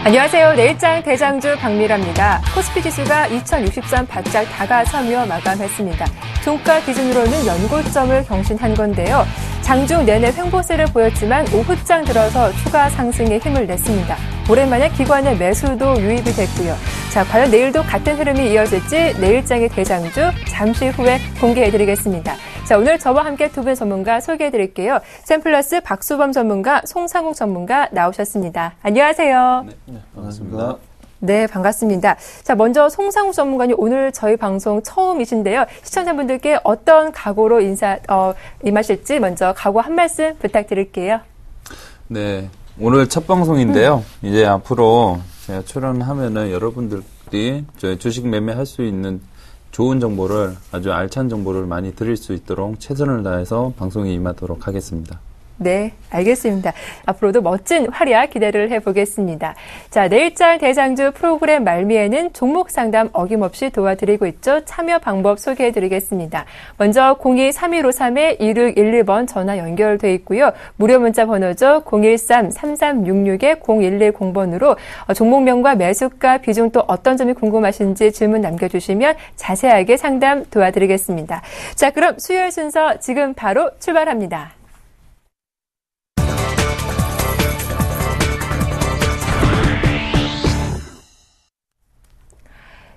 안녕하세요. 내일장 대장주 박미라입니다. 코스피 지수가 2063 바짝 다가서며 마감했습니다. 종가 기준으로는 연고점을 경신한 건데요. 장중 내내 횡보세를 보였지만 오후장 들어서 추가 상승에 힘을 냈습니다. 오랜만에 기관의 매수도 유입이 됐고요. 자, 과연 내일도 같은 흐름이 이어질지 내일장의 대장주 잠시 후에 공개해드리겠습니다. 자, 오늘 저와 함께 두 분 전문가 소개해드릴게요. 샘플러스 박수범 전문가, 송상욱 전문가 나오셨습니다. 안녕하세요. 네, 반갑습니다. 네, 반갑습니다. 자, 먼저 송상욱 전문가님 오늘 저희 방송 처음이신데요. 시청자분들께 어떤 각오로 임하실지 먼저 각오 한 말씀 부탁드릴게요. 네, 오늘 첫 방송인데요. 이제 앞으로 제가 출연하면은 여러분들이 저희 주식 매매할 수 있는 좋은 정보를, 아주 알찬 정보를 많이 드릴 수 있도록 최선을 다해서 방송에 임하도록 하겠습니다. 네, 알겠습니다. 앞으로도 멋진 활약 기대를 해보겠습니다. 자, 내일장 대장주 프로그램 말미에는 종목 상담 어김없이 도와드리고 있죠. 참여 방법 소개해드리겠습니다. 먼저 02-3153-2611번 전화 연결돼 있고요. 무료 문자 번호죠. 013-3366-0110번으로 종목명과 매수가, 비중 또 어떤 점이 궁금하신지 질문 남겨주시면 자세하게 상담 도와드리겠습니다. 자, 그럼 수요일 순서 지금 바로 출발합니다.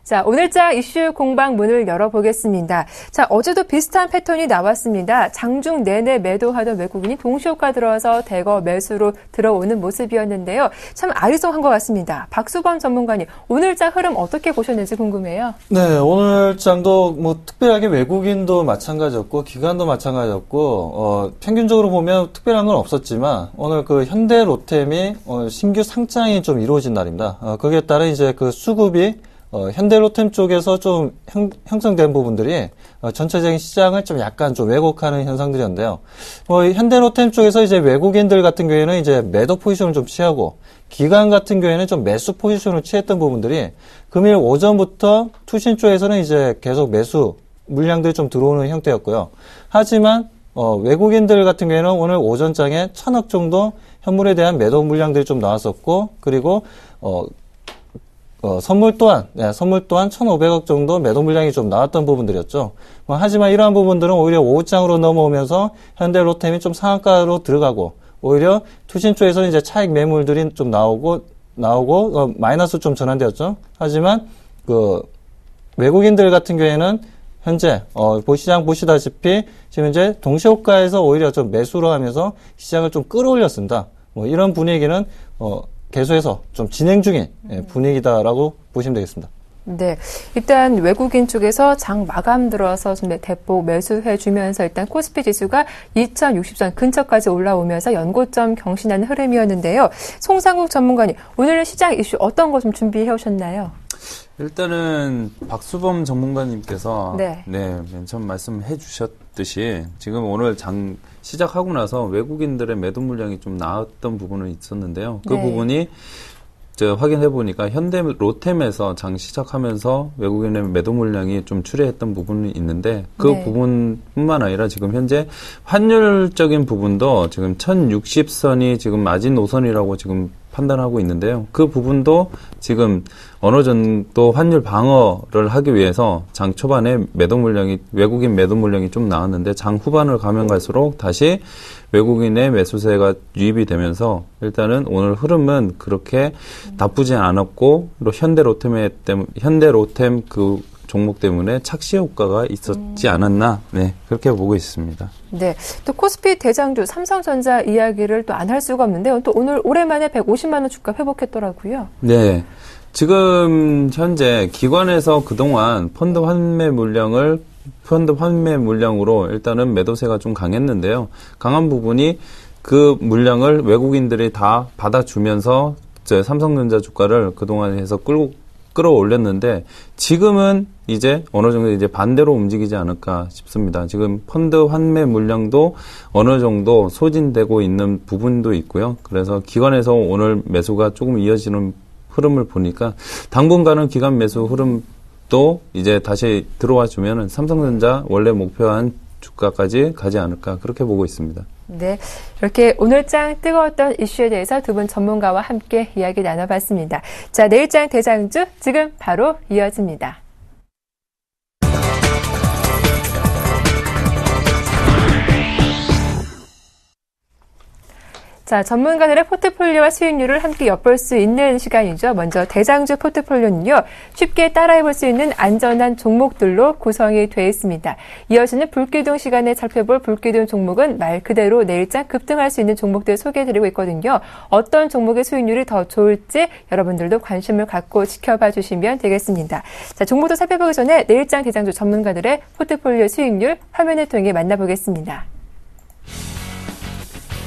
자, 오늘장 이슈 공방 문을 열어보겠습니다. 자, 어제도 비슷한 패턴이 나왔습니다. 장중 내내 매도하던 외국인이 동시효과 들어서 대거 매수로 들어오는 모습이었는데요. 참 아리송한 것 같습니다. 박수범 전문가님, 오늘장 흐름 어떻게 보셨는지 궁금해요. 네, 오늘장도 뭐 특별하게 외국인도 마찬가지였고 기관도 마찬가지였고 평균적으로 보면 특별한 건 없었지만 오늘 그 현대 로템이 신규 상장이 좀 이루어진 날입니다. 거기에 따라 이제 그 수급이 현대로템 쪽에서 좀 형성된 부분들이 전체적인 시장을 좀 약간 좀 왜곡하는 현상들이었는데요. 현대로템 쪽에서 이제 외국인들 같은 경우에는 이제 매도 포지션을 좀 취하고 기관 같은 경우에는 좀 매수 포지션을 취했던 부분들이 금일 오전부터 투신 쪽에서는 이제 계속 매수 물량들이 좀 들어오는 형태였고요. 하지만 외국인들 같은 경우에는 오늘 오전장에 1,000억 정도 현물에 대한 매도 물량들이 좀 나왔었고, 그리고 선물 또한 1,500억 정도 매도 물량이 좀 나왔던 부분들이었죠. 하지만 이러한 부분들은 오히려 오후장으로 넘어오면서 현대로템이 좀 상한가로 들어가고, 오히려 투신 쪽에서는 이제 차익 매물들이 좀 나오고, 마이너스 좀 전환되었죠. 하지만, 외국인들 같은 경우에는 현재, 시장 보시다시피 지금 이제 동시호가에서 오히려 좀 매수를 하면서 시장을 좀 끌어올렸습니다. 이런 분위기는, 계속해서 좀 진행 중인 분위기다라고 보시면 되겠습니다. 네, 일단 외국인 쪽에서 장 마감 들어서 좀 대폭 매수해 주면서 일단 코스피 지수가 2060선 근처까지 올라오면서 연고점 경신하는 흐름이었는데요. 송상욱 전문가님, 오늘 시장 이슈 어떤 거 좀 준비해 오셨나요? 일단은 박수범 전문가님께서 맨 처음 말씀해 주셨듯이 지금 오늘 장 시작하고 나서 외국인들의 매도 물량이 좀 나왔던 부분은 있었는데요. 그 부분이 확인해 보니까 현대 로템에서 장 시작하면서 외국인의 매도 물량이 좀 출회했던 부분이 있는데 그 부분뿐만 아니라 지금 현재 환율적인 부분도 지금 1060선이 지금 마진 노선이라고 지금 판단하고 있는데요. 그 부분도 지금 어느 정도 환율 방어를 하기 위해서 장 초반에 외국인 매도 물량이 좀 나왔는데 장 후반을 가면 갈수록 다시 외국인의 매수세가 유입이 되면서 일단은 오늘 흐름은 그렇게 나쁘지 않았고, 현대로템 그 종목 때문에 착시 효과가 있었지 않았나, 그렇게 보고 있습니다. 네, 또 코스피 대장주 삼성전자 이야기를 또 안 할 수가 없는데요. 또 오늘 오랜만에 150만 원 주가 회복했더라고요. 네, 지금 현재 기관에서 그동안 펀드 환매 물량으로 일단은 매도세가 좀 강했는데요. 강한 부분이 그 물량을 외국인들이 다 받아주면서 삼성전자 주가를 그동안 해서 끌어올렸는데 지금은 이제 어느 정도 이제 반대로 움직이지 않을까 싶습니다. 지금 펀드 환매 물량도 어느 정도 소진되고 있는 부분도 있고요. 그래서 기관에서 오늘 매수가 조금 이어지는 흐름을 보니까 당분간은 기관 매수 흐름도 이제 다시 들어와 주면은 삼성전자 원래 목표한 주가까지 가지 않을까 그렇게 보고 있습니다. 네, 이렇게 오늘장 뜨거웠던 이슈에 대해서 두 분 전문가와 함께 이야기 나눠봤습니다. 자, 내일장 대장주 지금 바로 이어집니다. 자, 전문가들의 포트폴리오와 수익률을 함께 엿볼 수 있는 시간이죠. 먼저 대장주 포트폴리오는요, 쉽게 따라해볼 수 있는 안전한 종목들로 구성이 되어 있습니다. 이어지는 불기둥 시간에 살펴볼 불기둥 종목은 말 그대로 내일장 급등할 수 있는 종목들 소개해드리고 있거든요. 어떤 종목의 수익률이 더 좋을지 여러분들도 관심을 갖고 지켜봐 주시면 되겠습니다. 자, 종목도 살펴보기 전에 내일장 대장주 전문가들의 포트폴리오 수익률 화면을 통해 만나보겠습니다.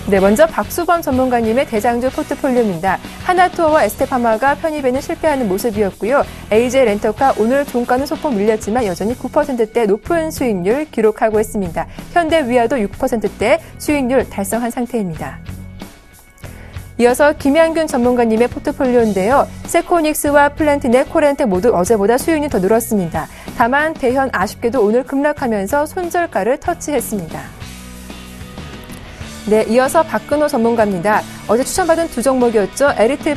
네, 먼저 박수범 전문가님의 대장주 포트폴리오입니다. 하나투어와 에스테파마가 편입에는 실패하는 모습이었고요. AJ 렌터카 오늘 종가는 소폭 밀렸지만 여전히 9%대 높은 수익률 기록하고 있습니다. 현대위아도 6%대 수익률 달성한 상태입니다. 이어서 김양균 전문가님의 포트폴리오인데요. 세코닉스와 플랜트넷, 코렌텍 모두 어제보다 수익률이 더 늘었습니다. 다만 대현 아쉽게도 오늘 급락하면서 손절가를 터치했습니다. 네, 이어서 박근호 전문가입니다. 어제 추천받은 두 종목이었죠. 에리트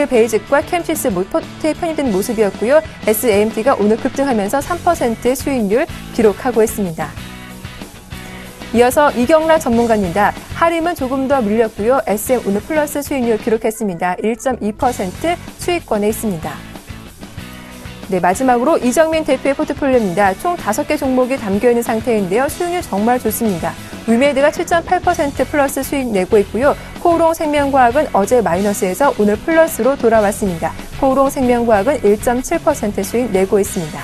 베이직과 캠시스 모포트에 편입된 모습이었고요. SAMT가 오늘 급등하면서 3% 수익률 기록하고 있습니다. 이어서 이경락 전문가입니다. 하림은 조금 더 밀렸고요. SM 오늘 플러스 수익률 기록했습니다. 1.2% 수익권에 있습니다. 네, 마지막으로 이정민 대표의 포트폴리오입니다. 총 5개 종목이 담겨있는 상태인데요. 수익률 정말 좋습니다. 위메드가 7.8% 플러스 수익 내고 있고요. 코오롱 생명과학은 어제 마이너스에서 오늘 플러스로 돌아왔습니다. 코오롱 생명과학은 1.7% 수익 내고 있습니다.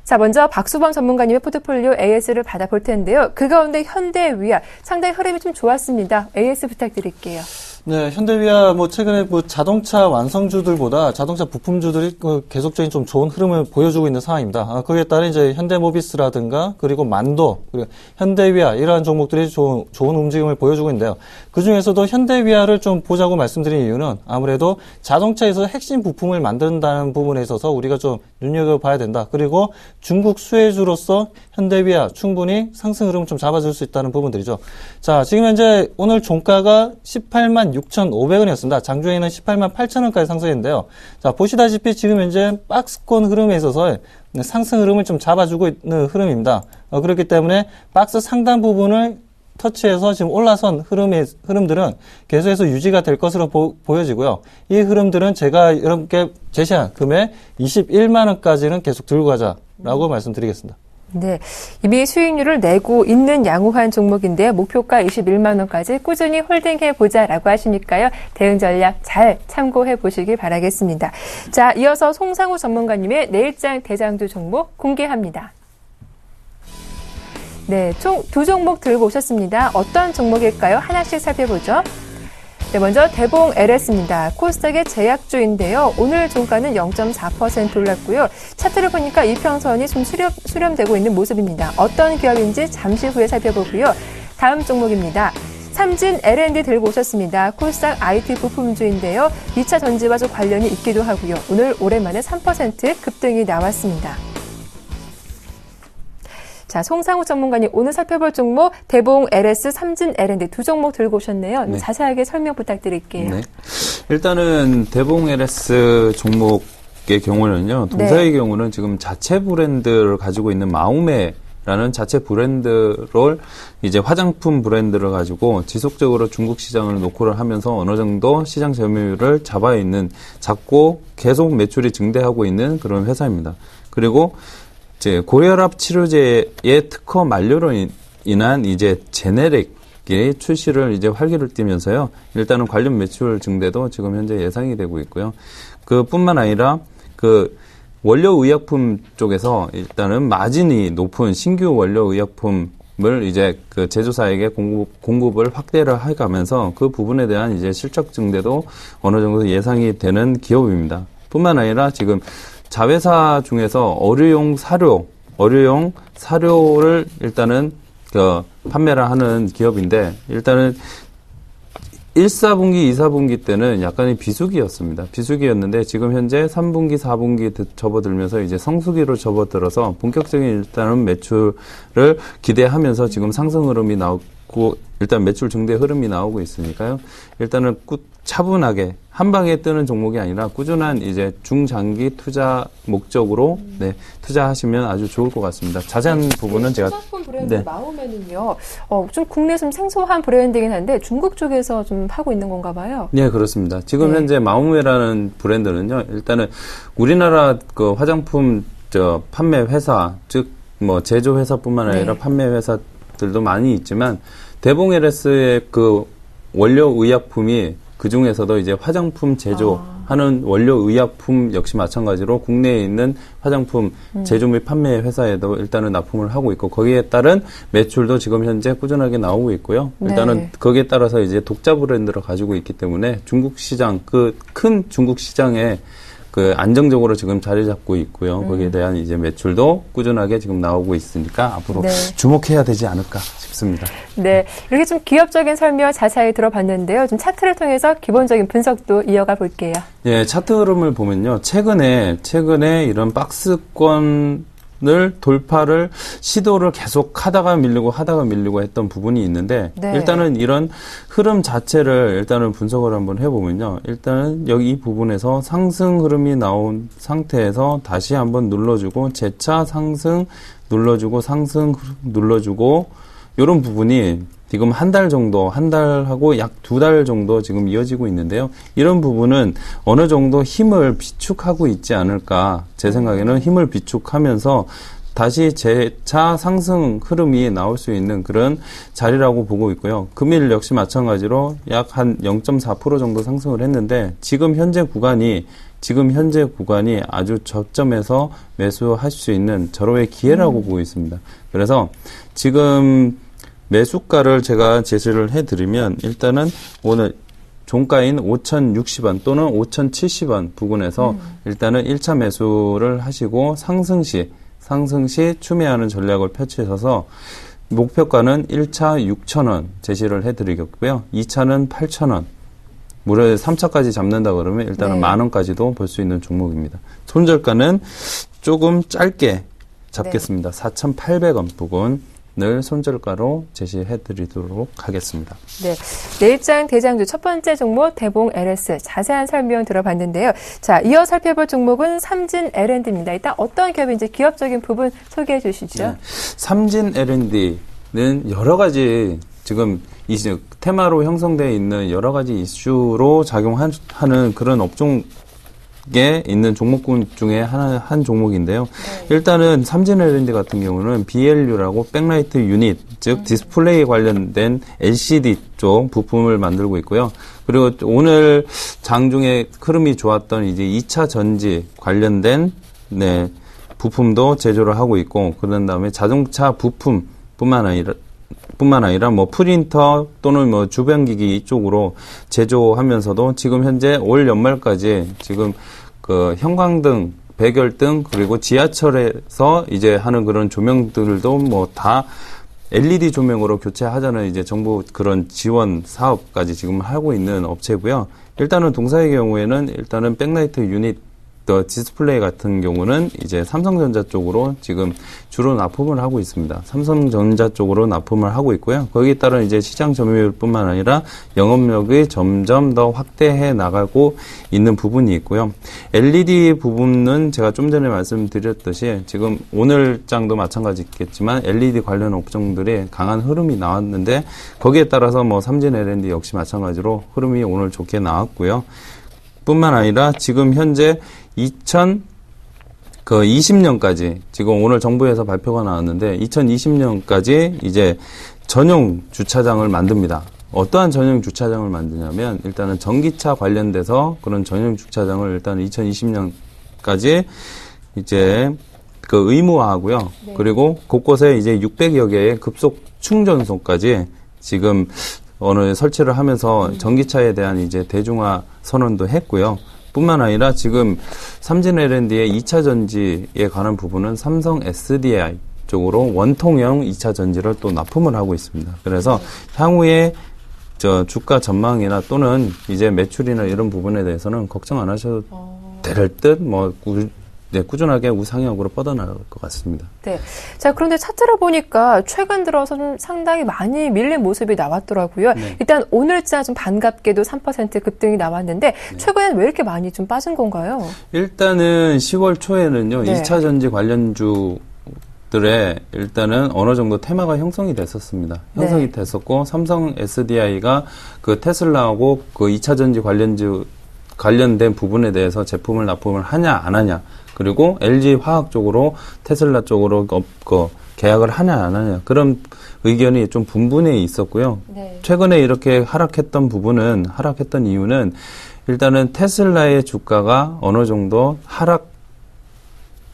자, 먼저 박수범 전문가님의 포트폴리오 AS를 받아볼 텐데요. 그 가운데 현대위아 상당히 흐름이 좀 좋았습니다. AS 부탁드릴게요. 네, 현대위아 최근에 자동차 완성주들보다 자동차 부품주들이 계속적인 좀 좋은 흐름을 보여주고 있는 상황입니다. 거기에 따라 이제 현대모비스라든가 그리고 만도 그리고 현대위아 이러한 종목들이 좋은 움직임을 보여주고 있는데요. 그 중에서도 현대위아를 좀 보자고 말씀드린 이유는 아무래도 자동차에서 핵심 부품을 만든다는 부분에 있어서 우리가 좀 눈여겨봐야 된다. 그리고 중국 수혜주로서 현대위아 충분히 상승 흐름을 좀 잡아줄 수 있다는 부분들이죠. 자, 지금 현재 오늘 종가가 18만 6,500원이었습니다. 장중에는 18만 8천원까지 상승했는데요. 자, 보시다시피 지금 현재 박스권 흐름에 있어서 상승 흐름을 좀 잡아주고 있는 흐름입니다. 그렇기 때문에 박스 상단 부분을 터치해서 지금 올라선 흐름들은 계속해서 유지가 될 것으로 보여지고요. 이 흐름들은 제가 여러분께 제시한 금액 21만원까지는 계속 들고 가자라고 말씀드리겠습니다. 네, 이미 수익률을 내고 있는 양호한 종목인데요. 목표가 21만 원까지 꾸준히 홀딩해보자라고 하시니까요. 대응 전략 잘 참고해 보시길 바라겠습니다. 자, 이어서 송상우 전문가님의 내일장 대장주 종목 공개합니다. 네, 총 2종목 들고 오셨습니다. 어떤 종목일까요? 하나씩 살펴보죠. 네, 먼저 대봉 LS입니다. 코스닥의 제약주인데요. 오늘 종가는 0.4% 올랐고요. 차트를 보니까 이평선이 좀 수렴되고 있는 모습입니다. 어떤 기업인지 잠시 후에 살펴보고요. 다음 종목입니다. 삼진 L&D 들고 오셨습니다. 코스닥 IT 부품주인데요. 2차 전지와 좀 관련이 있기도 하고요. 오늘 오랜만에 3% 급등이 나왔습니다. 자, 송상우 전문가님 오늘 살펴볼 종목 대봉 LS, 삼진 L&D 두 종목 들고 오셨네요. 네. 자세하게 설명 부탁드릴게요. 네. 일단은 대봉 LS 종목의 경우는요. 동사의 경우는 지금 자체 브랜드를 가지고 있는 마우메라는 자체 브랜드를 이제 화장품 브랜드를 가지고 지속적으로 중국 시장을 노크를 하면서 어느 정도 시장 점유율을 잡고 계속 매출이 증대하고 있는 그런 회사입니다. 그리고 이제 고혈압 치료제의 특허 만료로 인한 이제 제네릭의 출시를 이제 활기를 띠면서요. 일단은 관련 매출 증대도 지금 현재 예상이 되고 있고요. 그뿐만 아니라 원료 의약품 쪽에서 일단은 마진이 높은 신규 원료 의약품을 이제 제조사에게 공급을 확대를 해가면서 그 부분에 대한 이제 실적 증대도 어느 정도 예상이 되는 기업입니다. 뿐만 아니라 지금 자회사 중에서 어류용 사료를 일단은 판매를 하는 기업인데 일단은 1사분기, 2사분기 때는 약간의 비수기였습니다. 비수기였는데 지금 현재 3분기, 4분기 접어들면서 이제 성수기로 접어들어서 본격적인 일단은 매출을 기대하면서 지금 상승 흐름이 나오고 일단 매출 증대 흐름이 나오고 있으니까요. 일단은 차분하게 한 방에 뜨는 종목이 아니라 꾸준한 이제 중장기 투자 목적으로 투자하시면 아주 좋을 것 같습니다. 자세한 부분은 제가 소장품 브랜드 마우맨은요. 좀 국내에서 좀 생소한 브랜드이긴 한데 중국 쪽에서 좀 하고 있는 건가 봐요. 네, 그렇습니다. 지금 현재 마우메라는 브랜드는요. 일단은 우리나라 그 화장품 판매 회사, 즉 뭐 제조 회사뿐만 아니라 판매 회사들도 많이 있지만 대봉 LS의 그 원료 의약품이 그 중에서도 이제 화장품 제조하는 원료 의약품 역시 마찬가지로 국내에 있는 화장품 제조 및 판매 회사에도 일단은 납품을 하고 있고 거기에 따른 매출도 지금 현재 꾸준하게 나오고 있고요. 일단은 거기에 따라서 이제 독자 브랜드를 가지고 있기 때문에 중국 시장, 그 큰 중국 시장에 그 안정적으로 지금 자리 잡고 있고요. 거기에 대한 이제 매출도 꾸준하게 지금 나오고 있으니까 앞으로 주목해야 되지 않을까 싶습니다. 네, 이렇게 좀 기업적인 설명 자세히 들어봤는데요. 좀 차트를 통해서 기본적인 분석도 이어가 볼게요. 예, 차트 흐름을 보면요. 최근에 이런 박스권 돌파를 시도를 계속 하다가 밀리고 했던 부분이 있는데 일단은 이런 흐름 자체를 일단은 분석을 한번 해보면요. 일단은 여기 이 부분에서 상승 흐름이 나온 상태에서 다시 한번 눌러주고 재차 상승 눌러주고 상승 눌러주고 이런 부분이 지금 한 달하고 약 2달 정도 지금 이어지고 있는데요. 이런 부분은 어느 정도 힘을 비축하고 있지 않을까. 제 생각에는 힘을 비축하면서 다시 재차 상승 흐름이 나올 수 있는 그런 자리라고 보고 있고요. 금일 역시 마찬가지로 약 한 0.4% 정도 상승을 했는데 지금 현재 구간이 아주 저점에서 매수할 수 있는 절호의 기회라고 보고 있습니다. 그래서 지금 매수가를 제가 제시를 해드리면 일단은 오늘 종가인 5,060원 또는 5,070원 부근에서 일단은 1차 매수를 하시고 상승시 추매하는 전략을 펼치셔서 목표가는 1차 6,000원 제시를 해드리겠고요. 2차는 8,000원. 무려 3차까지 잡는다 그러면 일단은 10,000원까지도 볼 수 있는 종목입니다. 손절가는 조금 짧게 잡겠습니다. 4,800원 부근. 늘 손절가로 제시해드리도록 하겠습니다. 네, 내일장 대장주 첫 번째 종목 대봉 LS 자세한 설명 들어봤는데요. 자, 이어 살펴볼 종목은 삼진 L&D입니다. 일단 어떤 기업인지 기업적인 부분 소개해 주시죠. 네, 삼진 L&D는 여러 가지 지금 이제 테마로 형성되어 있는 여러 가지 이슈로 작용하는 그런 업종에 있는 종목군 중에 한 종목인데요. 일단은 삼진 L&D 같은 경우는 BLU라고 백라이트 유닛, 즉 디스플레이 관련된 LCD 쪽 부품을 만들고 있고요. 그리고 오늘 장중에 흐름이 좋았던 이제 2차 전지 관련된 부품도 제조를 하고 있고, 그런 다음에 자동차 부품뿐만 아니라 뭐 프린터 또는 뭐 주변기기 이쪽으로 제조하면서도 지금 현재 올 연말까지 지금 그 형광등, 백열등 그리고 지하철에서 이제 하는 그런 조명들도 뭐 다 LED 조명으로 교체하자는 이제 정부 그런 지원 사업까지 지금 하고 있는 업체고요. 일단은 동사의 경우에는 일단은 백라이트 유닛 디스플레이 같은 경우는 이제 삼성전자 쪽으로 지금 주로 납품을 하고 있습니다. 삼성전자 쪽으로 납품을 하고 있고요. 거기에 따른 이제 시장 점유율뿐만 아니라 영업력이 점점 더 확대해 나가고 있는 부분이 있고요. LED 부분은 제가 좀 전에 말씀드렸듯이 지금 오늘 장도 마찬가지겠지만 LED 관련 업종들이 강한 흐름이 나왔는데 거기에 따라서 뭐 삼진 L&D 역시 마찬가지로 흐름이 오늘 좋게 나왔고요. 뿐만 아니라 지금 현재 2020년까지 지금 오늘 정부에서 발표가 나왔는데 2020년까지 이제 전용 주차장을 만듭니다. 어떠한 전용 주차장을 만드냐면 일단은 전기차 관련돼서 그런 전용 주차장을 일단 2020년까지 이제 그 의무화하고요. 그리고 곳곳에 이제 600여 개의 급속 충전소까지 지금 오늘 설치를 하면서 전기차에 대한 이제 대중화 선언도 했고요. 뿐만 아니라 지금 삼진 L&D의 2차 전지에 관한 부분은 삼성 SDI 쪽으로 원통형 2차 전지를 또 납품을 하고 있습니다. 그래서 향후에 주가 전망이나 또는 이제 매출이나 이런 부분에 대해서는 걱정 안 하셔도 될 듯, 꾸준하게 우상향으로 뻗어나갈 것 같습니다. 네. 자, 그런데 차트를 보니까 최근 들어서 좀 상당히 많이 밀린 모습이 나왔더라고요. 네. 일단 오늘자 좀 반갑게도 3% 급등이 나왔는데 최근엔 왜 이렇게 많이 좀 빠진 건가요? 일단은 10월 초에는요, 2차 전지 관련주 들의 일단은 어느 정도 테마가 형성이 됐었습니다. 형성이 됐었고 삼성 SDI가 그 테슬라하고 그 2차 전지 관련된 부분에 대해서 제품을 납품을 하냐 안 하냐, 그리고 LG 화학 쪽으로 테슬라 쪽으로 계약을 하냐 안 하냐, 그런 의견이 좀 분분해 있었고요. 네. 최근에 이렇게 하락했던 이유는 일단은 테슬라의 주가가 어느 정도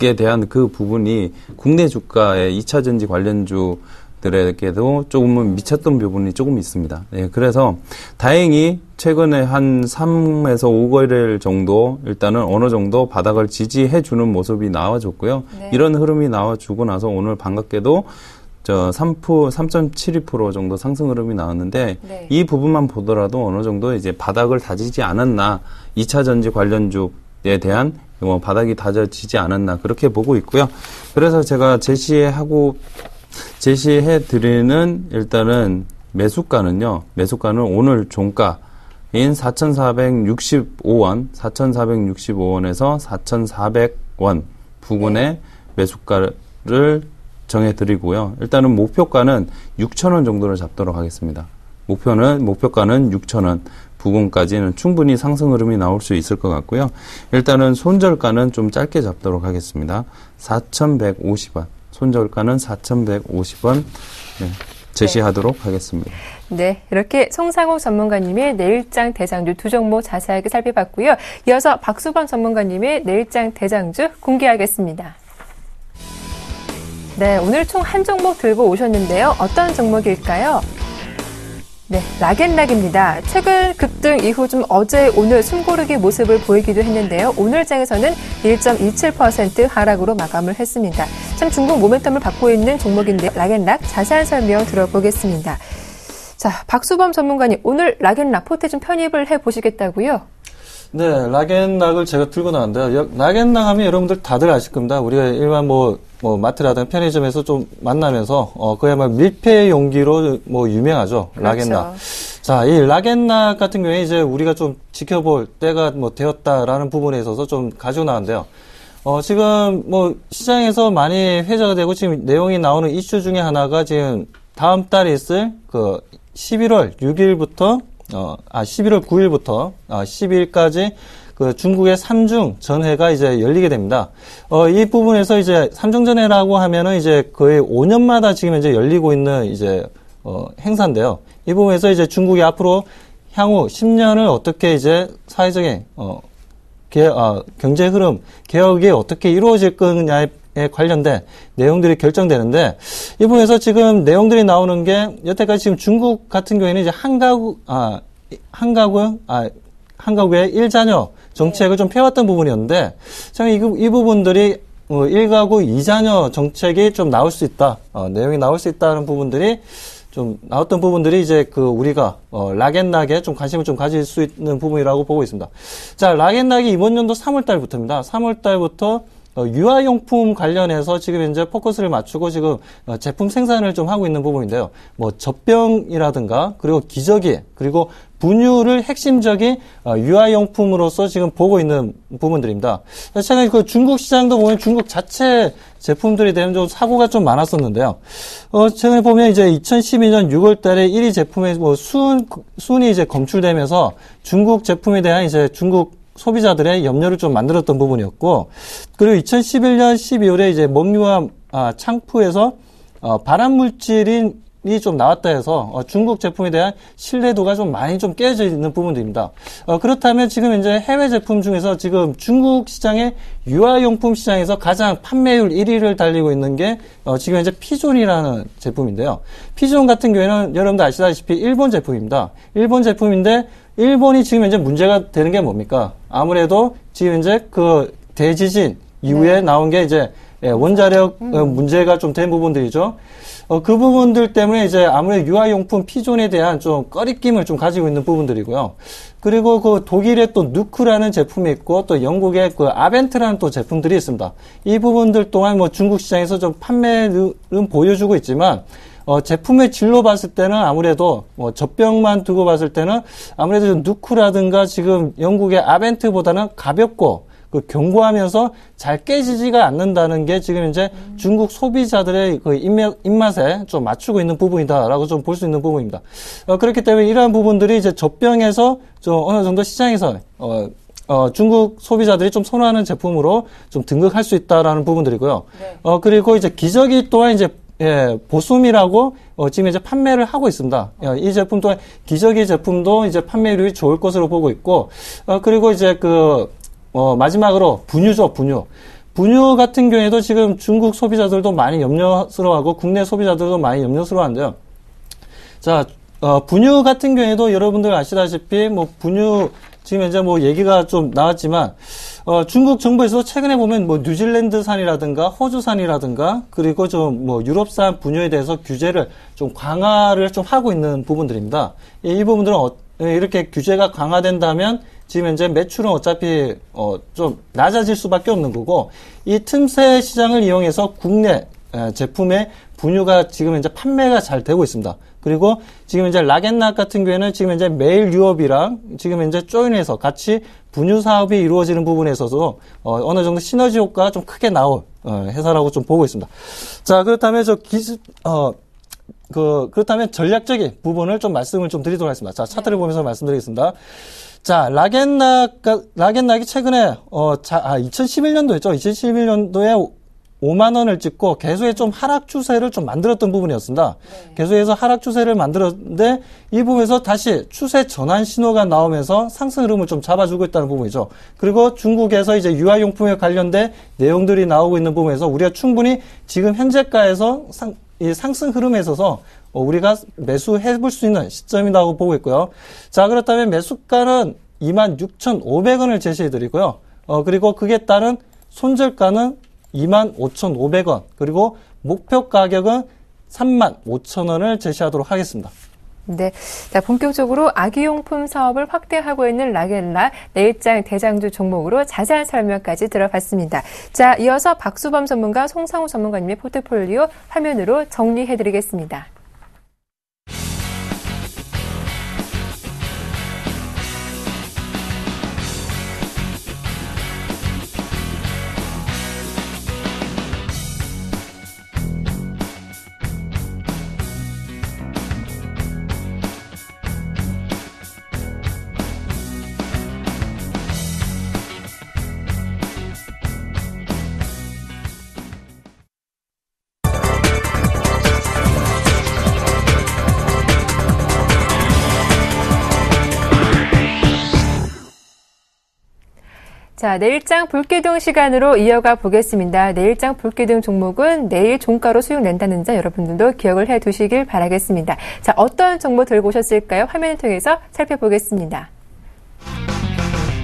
에 대한 그 부분이 국내 주가의 2차 전지 관련주들에게도 조금은 미쳤던 부분이 조금 있습니다. 네, 그래서 다행히 최근에 한 3에서 5거래일 정도 일단은 어느 정도 바닥을 지지해 주는 모습이 나와줬고요. 네. 이런 흐름이 나와주고 나서 오늘 반갑게도 3.72% 정도 상승 흐름이 나왔는데 네. 이 부분만 보더라도 어느 정도 이제 바닥을 다지지 않았나, 2차 전지 관련주에 대한 바닥이 다져지지 않았나, 그렇게 보고 있고요. 그래서 제가 제시해 드리는 일단은 매수가는 오늘 종가인 4,465원에서 4,400원 부근의 매수가를 정해 드리고요. 일단은 목표가는 6,000원 정도를 잡도록 하겠습니다. 목표가는 6,000원. 부근까지는 충분히 상승 흐름이 나올 수 있을 것 같고요. 일단은 손절가는 좀 짧게 잡도록 하겠습니다. 4,150원. 손절가는 4,150원 제시하도록 하겠습니다. 네, 이렇게 송상욱 전문가님의 내일장 대장주 두 종목 자세하게 살펴봤고요. 이어서 박수범 전문가님의 내일장 대장주 공개하겠습니다. 네, 오늘 총 한 종목 들고 오셨는데요. 어떤 종목일까요? 네, 락앤락입니다. 최근 급등 이후 좀 어제 오늘 숨고르기 모습을 보이기도 했는데요. 오늘 장에서는 1.27% 하락으로 마감을 했습니다. 참 중국 모멘텀을 받고 있는 종목인데 락앤락 자세한 설명 들어보겠습니다. 자, 박수범 전문가님, 오늘 락앤락 포트 좀 편입을 해보시겠다고요? 네, 락앤락을 제가 들고 나왔는데요. 락앤락 하면 여러분들 다들 아실 겁니다. 우리가 일반 마트라든가 편의점에서 좀 만나면서, 그야말로 밀폐 용기로 유명하죠. 그렇죠. 락앤락. 자, 이 락앤락 같은 경우에 이제 우리가 좀 지켜볼 때가 되었다라는 부분에 있어서 좀 가지고 나왔는데요. 지금 시장에서 많이 회자가 되고 지금 내용이 나오는 이슈 중에 하나가 지금 다음 달에 있을 11월 6일부터 11월 9일부터 10일까지 그 중국의 삼중 전회가 이제 열리게 됩니다. 이 부분에서 이제 삼중 전회라고 하면은 이제 거의 5년마다 지금 이제 열리고 있는 이제 행사인데요. 이 부분에서 이제 중국이 앞으로 향후 10년을 어떻게 이제 사회적인 경제 흐름 개혁이 어떻게 이루어질 거냐에 관련된 내용들이 결정되는데, 이 부분에서 지금 내용들이 나오는 게 여태까지 지금 중국 같은 경우에는 이제 한가구의 1자녀 정책을 좀 펴왔던 부분이었는데, 이 부분들이 1가구 2자녀 정책이 좀 나올 수 있다, 내용이 나올 수 있다는 부분들이 좀 나왔던 부분들이 이제 우리가 락앤락에 좀 관심을 좀 가질 수 있는 부분이라고 보고 있습니다. 자, 락앤락이 이번 연도 3월 달부터입니다. 3월 달부터 유아용품 관련해서 지금 이제 포커스를 맞추고 지금 제품 생산을 좀 하고 있는 부분인데요. 젖병이라든가 그리고 기저귀 그리고 분유를 핵심적인 유아용품으로서 지금 보고 있는 부분들입니다. 제가 중국 시장도 보면 중국 자체 제품들에 대한 좀 사고가 좀 많았었는데요. 최근에 보면 이제 2012년 6월 달에 1위 제품의 순이 이제 검출되면서 중국 제품에 대한 이제 중국 소비자들의 염려를 좀 만들었던 부분이었고, 그리고 2011년 12월에 이제 먹유와 창푸에서 발암물질이 좀 나왔다 해서 중국 제품에 대한 신뢰도가 좀 많이 좀 깨져 있는 부분들입니다. 그렇다면 지금 이제 해외 제품 중에서 지금 중국 시장의 유아용품 시장에서 가장 판매율 1위를 달리고 있는 게 지금 이제 피존이라는 제품인데요. 피존 같은 경우에는 여러분들 아시다시피 일본 제품입니다. 일본 제품인데 일본이 지금 이제 문제가 되는 게 뭡니까? 아무래도 지금 이제 대지진 이후에 나온 게 이제 원자력 문제가 좀 된 부분들이죠. 그 부분들 때문에 이제 아무래도 유아용품 피존에 대한 좀 꺼리낌을 좀 가지고 있는 부분들이고요. 그리고 그 독일의 또 누크라는 제품이 있고 또 영국의 그 아벤트라는 또 제품들이 있습니다. 이 부분들 또한 뭐 중국 시장에서 좀 판매는 보여주고 있지만 제품의 질로 봤을 때는 아무래도 젖병만 두고 봤을 때는 아무래도 좀 누크라든가 지금 영국의 아벤트보다는 가볍고 그 견고하면서 잘 깨지지가 않는다는 게 지금 이제 중국 소비자들의 그 입맛에 좀 맞추고 있는 부분이다라고 좀 볼 수 있는 부분입니다. 그렇기 때문에 이러한 부분들이 이제 젖병에서 좀 어느 정도 시장에서 중국 소비자들이 좀 선호하는 제품으로 좀 등극할 수 있다라는 부분들이고요. 네. 그리고 이제 기저귀 또한 이제 보숨이라고 지금 이제 판매를 하고 있습니다. 이 제품 또한 기저귀 제품도 이제 판매율이 좋을 것으로 보고 있고, 그리고 이제 마지막으로 분유죠, 분유. 분유 같은 경우에도 지금 중국 소비자들도 많이 염려스러워하고 국내 소비자들도 많이 염려스러워한데요. 자, 분유 같은 경우에도 여러분들 아시다시피 분유 지금 이제 얘기가 좀 나왔지만 중국 정부에서 최근에 보면 뉴질랜드산이라든가 호주산이라든가 그리고 좀 유럽산 분유에 대해서 규제를 좀 강화를 좀 하고 있는 부분들입니다. 이 부분들은 이렇게 규제가 강화된다면 지금 현재 매출은 어차피 좀 낮아질 수밖에 없는 거고, 이 틈새 시장을 이용해서 국내 제품의 분유가 지금 현재 판매가 잘 되고 있습니다. 그리고 지금 현재 락앤락 같은 경우에는 지금 현재 메일 유업이랑 지금 현재 조인해서 같이 분유 사업이 이루어지는 부분에 있어서 어느 정도 시너지 효과가 좀 크게 나올 회사라고 좀 보고 있습니다. 자, 그렇다면 그렇다면 전략적인 부분을 좀 말씀을 좀 드리도록 하겠습니다. 자, 차트를 보면서 말씀드리겠습니다. 자, 락앤락이 최근에 2011년도였죠. 2011년도에 5만 원을 찍고 계속해 좀 하락 추세를 좀 만들었던 부분이었습니다. 네. 계속해서 하락 추세를 만들었는데 이 부분에서 다시 추세 전환 신호가 나오면서 상승 흐름을 좀 잡아주고 있다는 부분이죠. 그리고 중국에서 이제 유아용품에 관련된 내용들이 나오고 있는 부분에서 우리가 충분히 지금 현재가에서 이 상승 흐름에 있어서 우리가 매수해 볼 수 있는 시점이라고 보고 있고요. 자, 그렇다면 매수가는 26,500원을 제시해 드리고요. 그리고 그에 따른 손절가는 25,500원, 그리고 목표 가격은 35,000원을 제시하도록 하겠습니다. 네. 자, 본격적으로 아기용품 사업을 확대하고 있는 락앤락 내일장 대장주 종목으로 자세한 설명까지 들어봤습니다. 자, 이어서 박수범 전문가, 송상우 전문가님의 포트폴리오 화면으로 정리해드리겠습니다. 자, 내일장 불기둥 시간으로 이어가 보겠습니다. 내일장 불기둥 종목은 내일 종가로 수익 낸다는 점 여러분들도 기억을 해 두시길 바라겠습니다. 자, 어떤 정보 들고 오셨을까요? 화면을 통해서 살펴보겠습니다.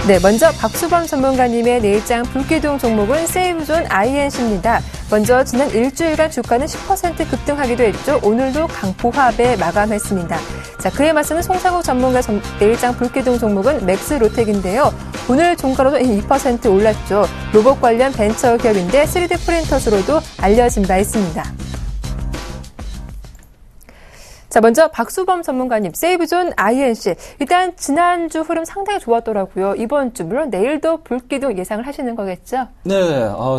네, 먼저 박수범 전문가님의 내일장 불기둥 종목은 세이브존 INC입니다. 먼저 지난 일주일간 주가는 10% 급등하기도 했죠. 오늘도 강포합에 마감했습니다. 자, 그에 맞서는 송상우 전문가 내일장 불기둥 종목은 맥스로텍인데요. 오늘 종가로도 2% 올랐죠. 로봇 관련 벤처 기업인데 3D 프린터스로도 알려진 바 있습니다. 자, 먼저 박수범 전문가님, 세이브존 INC. 일단 지난주 흐름 상당히 좋았더라고요. 이번 주, 물론 내일도 불기둥 예상을 하시는 거겠죠? 네,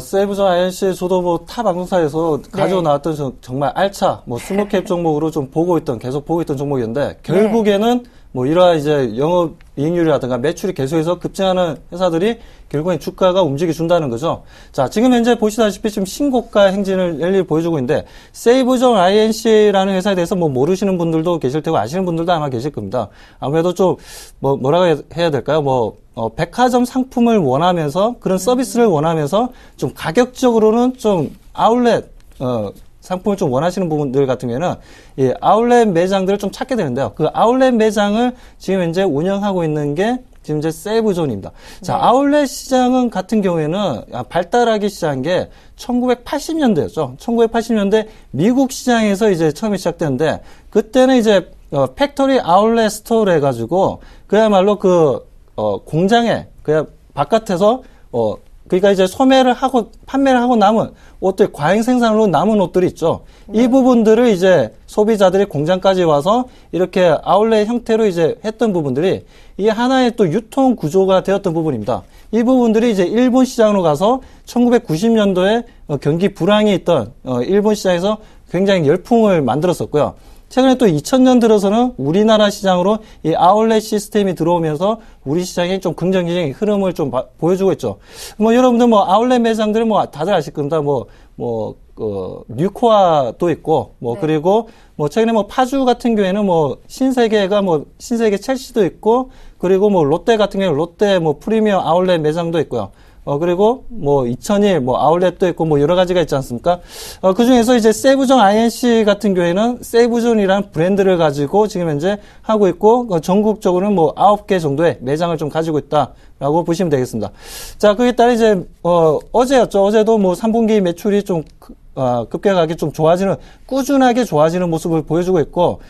세이브존 INC 저도 타 방송사에서 가지고 나왔던 정말 알차, 스몰캡 종목으로 좀 계속 보고 있던 종목이었는데, 결국에는 이러한 이제 영업 이익률이라든가 매출이 계속해서 급증하는 회사들이 결국엔 주가가 움직여준다는 거죠. 자, 지금 현재 보시다시피 지금 신고가 행진을 열일히 보여주고 있는데, 세이브존 INC라는 회사에 대해서 모르시는 분들도 계실 테고, 아시는 분들도 아마 계실 겁니다. 아무래도 좀, 뭐라고 해야 될까요? 백화점 상품을 원하면서, 그런 서비스를 원하면서, 좀 가격적으로는 좀 아울렛, 상품을 좀 원하시는 분들 같은 경우에는 아울렛 매장들을 좀 찾게 되는데요. 그 아울렛 매장을 지금 현재 운영하고 있는 게 지금 이제 세이브존입니다. 자, 아울렛 시장은 같은 경우에는 발달하기 시작한 게 1980년대였죠. 1980년대 미국 시장에서 이제 처음에 시작됐는데, 그때는 이제 팩토리 아울렛 스토어를 해가지고 그야말로 공장에 그냥 바깥에서 그러니까 이제 소매를 하고 판매를 하고 남은 옷들, 과잉 생산으로 남은 옷들이 있죠. 이 부분들을 이제 소비자들이 공장까지 와서 이렇게 아울렛 형태로 이제 했던 부분들이 이 하나의 또 유통 구조가 되었던 부분입니다. 이 부분들이 이제 일본 시장으로 가서 1990년도에 경기 불황이 있던 일본 시장에서 굉장히 열풍을 만들었었고요. 최근에 또 2000년 들어서는 우리나라 시장으로 이 아울렛 시스템이 들어오면서 우리 시장이 좀 긍정적인 흐름을 좀 보여주고 있죠. 여러분들 아울렛 매장들은 다들 아실 겁니다. 뉴코아도 있고, 네. 그리고 최근에 파주 같은 경우에는 신세계가 신세계 첼시도 있고, 그리고 롯데 같은 경우에는 롯데 프리미엄 아울렛 매장도 있고요. 그리고 이천일 아울렛도 있고 여러 가지가 있지 않습니까? 그 중에서 이제 세이브존 INC 같은 경우에는 세이브존이라는 브랜드를 가지고 지금 현재 하고 있고, 전국적으로는 9개 정도의 매장을 좀 가지고 있다라고 보시면 되겠습니다. 자, 그에 따라 이제 어제였죠. 어제도 3분기 매출이 좀 급격하게 좀 꾸준하게 좋아지는 모습을 보여주고 있고,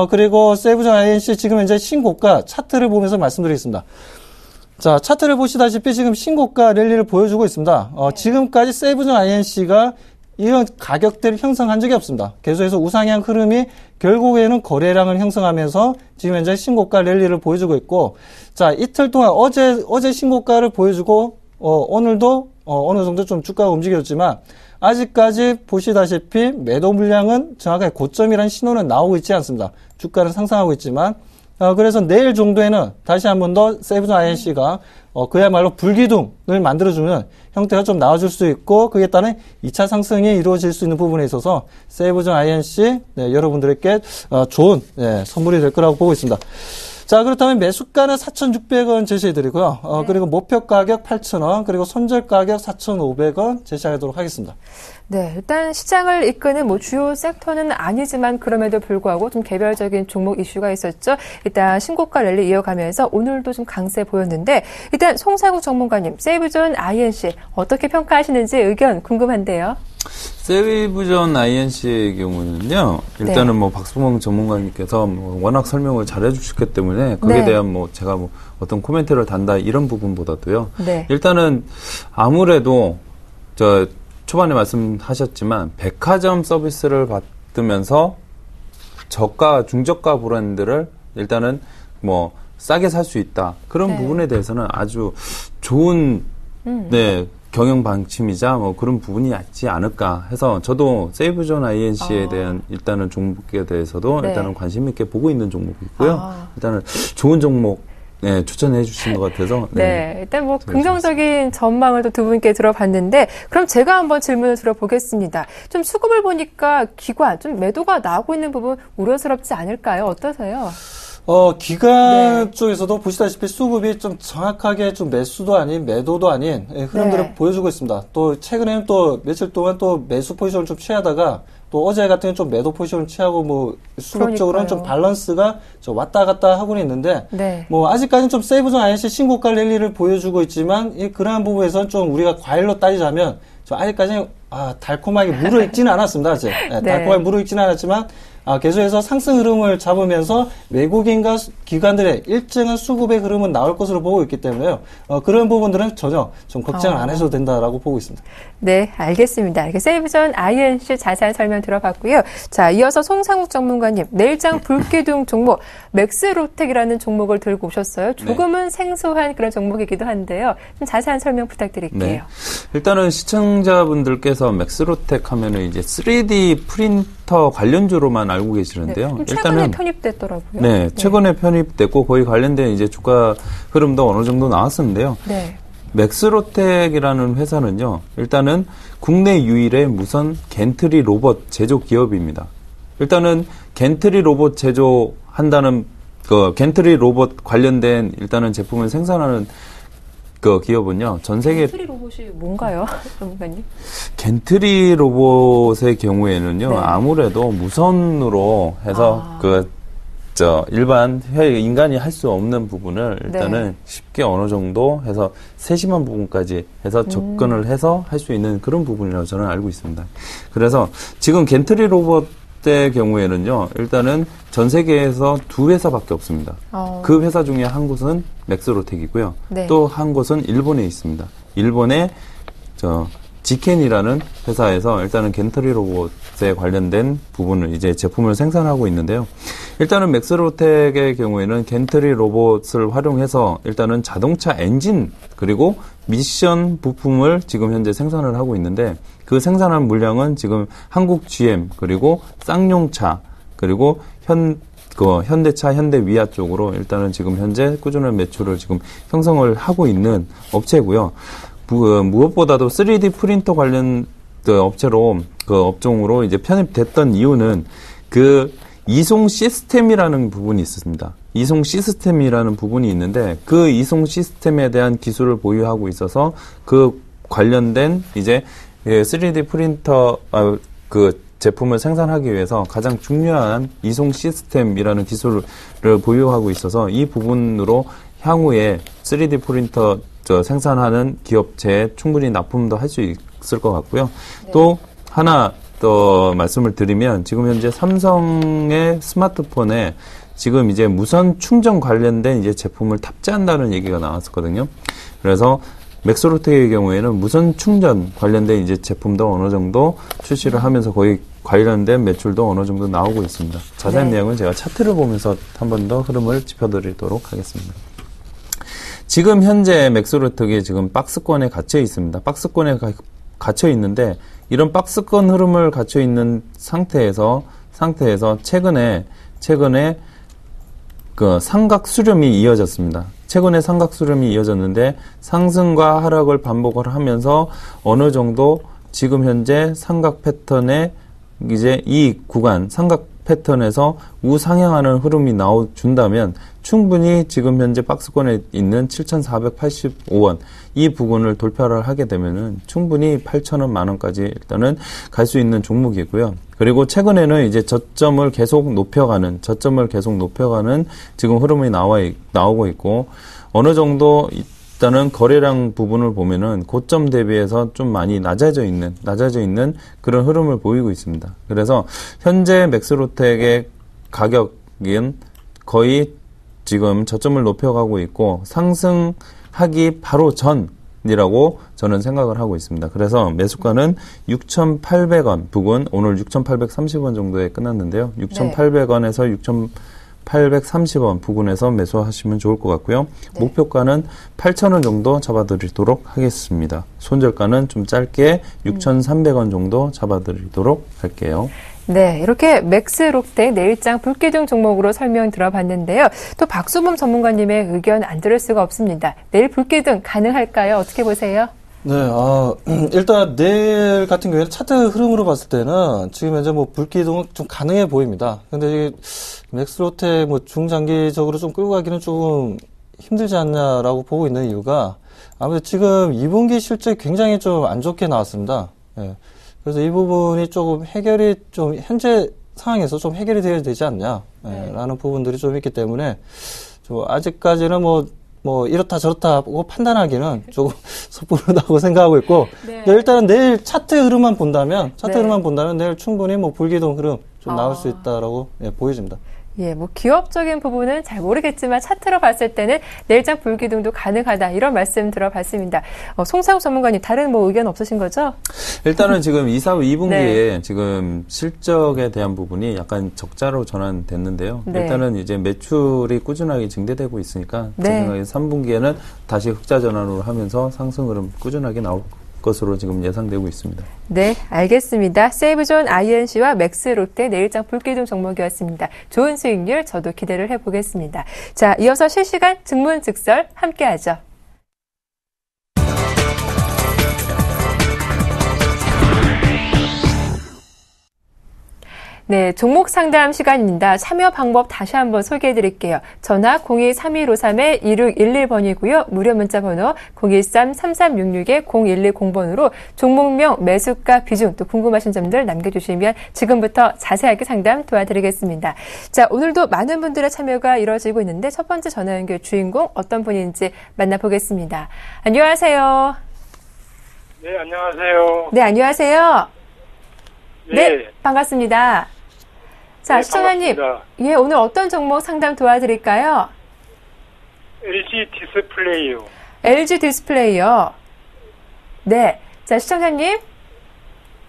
그리고 세이브존 INC 지금 현재 신고가 차트를 보면서 말씀드리겠습니다. 자, 차트를 보시다시피 지금 신고가 랠리를 보여주고 있습니다. 지금까지 세이브존 INC가 이런 가격대를 형성한 적이 없습니다. 계속해서 우상향 흐름이 결국에는 거래량을 형성하면서 지금 현재 신고가 랠리를 보여주고 있고, 자, 이틀 동안 어제 신고가를 보여주고, 오늘도 어느 정도 좀 주가가 움직였지만, 아직까지 보시다시피 매도 물량은 정확하게 고점이라는 신호는 나오고 있지 않습니다. 주가는 상승하고 있지만, 그래서 내일 정도에는 다시 한 번 더 세이브존 INC가 그야말로 불기둥을 만들어주는 형태가 좀 나와줄 수 있고, 그에 따른 2차 상승이 이루어질 수 있는 부분에 있어서 세이브존 INC 여러분들에게 좋은 선물이 될 거라고 보고 있습니다. 자, 그렇다면 매수가는 4,600원 제시해드리고요. 그리고 목표 가격 8,000원, 그리고 손절 가격 4,500원 제시하도록 하겠습니다. 네, 일단 시장을 이끄는 주요 섹터는 아니지만 그럼에도 불구하고 좀 개별적인 종목 이슈가 있었죠. 일단 신고가 랠리 이어가면서 오늘도 좀 강세 보였는데, 일단 송상욱 전문가님, 세이브존 INC 어떻게 평가하시는지 의견 궁금한데요. 세이브존 INC의 경우는요, 일단은 박수봉 전문가님께서 워낙 설명을 잘 해주셨기 때문에 거기에 대한 제가 어떤 코멘트를 단다 이런 부분보다도요. 일단은 아무래도 초반에 말씀하셨지만 백화점 서비스를 받으면서 중저가 브랜드를 일단은 싸게 살 수 있다. 그런 부분에 대해서는 아주 좋은 경영 방침이자 그런 부분이 있지 않을까 해서 저도 세이브존 INC에 대한 일단은 종목에 대해서도 일단은 관심 있게 보고 있는 종목이고요. 일단은 좋은 종목 추천해 주신 것 같아서. 일단 긍정적인 전망을 또 두 분께 들어봤는데, 그럼 제가 한번 질문을 들어보겠습니다. 좀 수급을 보니까 기관, 좀 매도가 나오고 있는 부분 우려스럽지 않을까요? 어떠세요? 기관 쪽에서도 보시다시피 수급이 좀 정확하게 좀 매수도 아닌 매도도 아닌 흐름들을 보여주고 있습니다. 또 최근에는 또 며칠 동안 또 매수 포지션을 좀 취하다가 또 어제 같은 경우는 좀 매도 포지션을 취하고 수급적으로는 좀 밸런스가 좀 왔다 갔다 하고는 있는데 아직까지는 좀 세이브존 INC 신고가 랠리를 보여주고 있지만 그러한 부분에서는 좀 우리가 과일로 따지자면 좀 아직까지는 달콤하게 무르익지는 않았습니다. 아직. 달콤하게 무르익지는 않았지만 계속해서 상승 흐름을 잡으면서 외국인과 기관들의 일정한 수급의 흐름은 나올 것으로 보고 있기 때문에요. 그런 부분들은 전혀 좀 걱정을 안 해도 된다라고 보고 있습니다. 네, 알겠습니다. 이렇게 세이브존 INC 자세한 설명 들어봤고요. 자, 이어서 송상욱 전문가님, 내일장 불기둥 종목 맥스로텍이라는 종목을 들고 오셨어요. 조금은 생소한 그런 종목이기도 한데요. 좀 자세한 설명 부탁드릴게요. 일단은 시청자분들께서 맥스로텍 하면은 이제 3D 프린터 관련주로만 알고 계시는데요. 최근에 편입됐더라고요. 최근에 편입됐고 거의 관련된 이제 주가 흐름도 어느 정도 나왔었는데요. 맥스로텍이라는 회사는요, 일단은 국내 유일의 무선 겐트리 로봇 제조 기업입니다. 일단은 겐트리 로봇 제조한다는 겐트리 로봇 관련된 일단은 제품을 생산하는 기업은요, 전 세계. 겐트리 로봇이 뭔가요, 전문가님? 겐트리 로봇의 경우에는요, 아무래도 무선으로 해서 일반 인간이 할 수 없는 부분을 일단은 네. 쉽게 어느 정도 해서 세심한 부분까지 해서 접근을 해서 할 수 있는 그런 부분이라고 저는 알고 있습니다. 그래서 지금 겐트리 로봇의 경우에는요, 일단은 전 세계에서 2회사밖에 없습니다. 그 회사 중에 한 곳은 맥스로텍이고요. 네. 또 한 곳은 일본에 있습니다. 일본의 지켄이라는 회사에서 일단은 겐트리 로봇에 관련된 부분을 이제 제품을 생산하고 있는데요. 일단은 맥스로텍의 경우에는 겐트리 로봇을 활용해서 일단은 자동차 엔진 그리고 미션 부품을 지금 현재 생산을 하고 있는데 그 생산한 물량은 지금 한국 GM 그리고 쌍용차 그리고 현대차, 현대위아 쪽으로 일단은 지금 현재 꾸준한 매출을 지금 형성을 하고 있는 업체고요. 무엇보다도 3D 프린터 관련 업체로 그 업종으로 이제 편입됐던 이유는 그 이송 시스템이라는 부분이 있습니다. 이송 시스템이라는 부분이 있는데 그 이송 시스템에 대한 기술을 보유하고 있어서 그 관련된 이제 3D 프린터 그 제품을 생산하기 위해서 가장 중요한 이송 시스템이라는 기술을 보유하고 있어서 이 부분으로 향후에 3D 프린터 생산하는 기업체에 충분히 납품도 할 수 있을 것 같고요. 네. 또 하나 더 말씀을 드리면 지금 현재 삼성의 스마트폰에 지금 이제 무선 충전 관련된 이제 제품을 탑재한다는 얘기가 나왔었거든요. 그래서 맥스로텍의 경우에는 무선 충전 관련된 이제 제품도 어느 정도 출시를 하면서 거의 관련된 매출도 어느 정도 나오고 있습니다. 자세한 내용은 제가 차트를 보면서 한 번 더 흐름을 짚어드리도록 하겠습니다. 지금 현재 맥스로텍이 지금 박스권에 갇혀 있습니다. 박스권에 갇혀 있는데 이런 박스권 흐름을 갇혀 있는 상태에서 최근에 그 삼각 수렴이 이어졌습니다. 최근에 삼각 수렴이 이어졌는데 상승과 하락을 반복을 하면서 어느 정도 지금 현재 삼각 패턴에 이제 이 구간 삼각 패턴에서 우상향하는 흐름이 나와준다면 충분히 지금 현재 박스권에 있는 7,485원 이 부분을 돌파를 하게 되면은 충분히 8,000원 만원까지 일단은 갈 수 있는 종목이고요. 그리고 최근에는 이제 저점을 계속 높여가는 지금 흐름이 나오고 있고 어느 정도 일단은 거래량 부분을 보면은 고점 대비해서 좀 많이 낮아져 있는 그런 흐름을 보이고 있습니다. 그래서 현재 맥스로텍의 가격은 거의 지금 저점을 높여가고 있고 상승하기 바로 전이라고 저는 생각을 하고 있습니다. 그래서 매수가는 6,800원 부근 오늘 6,830원 정도에 끝났는데요. 6,800원에서 6,830원 부근에서 매수하시면 좋을 것 같고요. 네. 목표가는 8,000원 정도 잡아드리도록 하겠습니다. 손절가는 좀 짧게 6,300원 정도 잡아드리도록 할게요. 네, 이렇게 맥스로텍 내일장 불기둥 종목으로 설명 들어봤는데요. 또 박수범 전문가님의 의견 안 들을 수가 없습니다. 내일 불기둥 가능할까요? 어떻게 보세요? 네, 일단 내일 같은 경우에는 차트 흐름으로 봤을 때는 지금 현재 뭐 불기둥은 좀 가능해 보입니다. 근데 맥스로텍 뭐 중장기적으로 좀 끌고 가기는 조금 힘들지 않냐라고 보고 있는 이유가 아무래도 지금 2분기 실적이 굉장히 좀 안 좋게 나왔습니다. 예. 그래서 이 부분이 조금 현재 상황에서 좀 해결이 되어야 되지 않냐, 라는 부분들이 좀 있기 때문에, 아직까지는 이렇다 저렇다 하고 판단하기는 조금 섣부르다고 생각하고 있고, 네. 일단은 내일 차트 흐름만 본다면 내일 충분히 불기둥 흐름 좀 나올 수 있다라고 보여집니다. 예, 기업적인 부분은 잘 모르겠지만 차트로 봤을 때는 내일장 불기둥도 가능하다 이런 말씀 들어봤습니다. 송상욱 전문가님 다른 의견 없으신 거죠? 일단은 지금 2분기에 지금 실적에 대한 부분이 약간 적자로 전환됐는데요. 네. 일단은 이제 매출이 꾸준하게 증대되고 있으니까 제 생각에 3분기에는 다시 흑자 전환으로 하면서 상승 흐름 꾸준하게 나올 것으로 지금 예상되고 있습니다. 네, 알겠습니다. 세이브존 INC와 맥스로텍 내일장 불기둥 종목이었습니다. 좋은 수익률 저도 기대를 해보겠습니다. 자, 이어서 실시간 증문즉설 함께하죠. 네, 종목 상담 시간입니다. 참여 방법 다시 한번 소개해 드릴게요. 전화 02-3153-2611번이고요. 무료 문자 번호 013-3366-0110번으로 종목명, 매수가, 비중 또 궁금하신 점들 남겨주시면 지금부터 자세하게 상담 도와드리겠습니다. 자, 오늘도 많은 분들의 참여가 이루어지고 있는데 첫 번째 전화 연결 주인공 어떤 분인지 만나보겠습니다. 안녕하세요. 네, 안녕하세요. 네, 안녕하세요. 네, 네, 반갑습니다. 자, 네, 시청자님. 반갑습니다. 예, 오늘 어떤 종목 상담 도와드릴까요? LG 디스플레이요. LG 디스플레이요. 네. 자, 시청자님.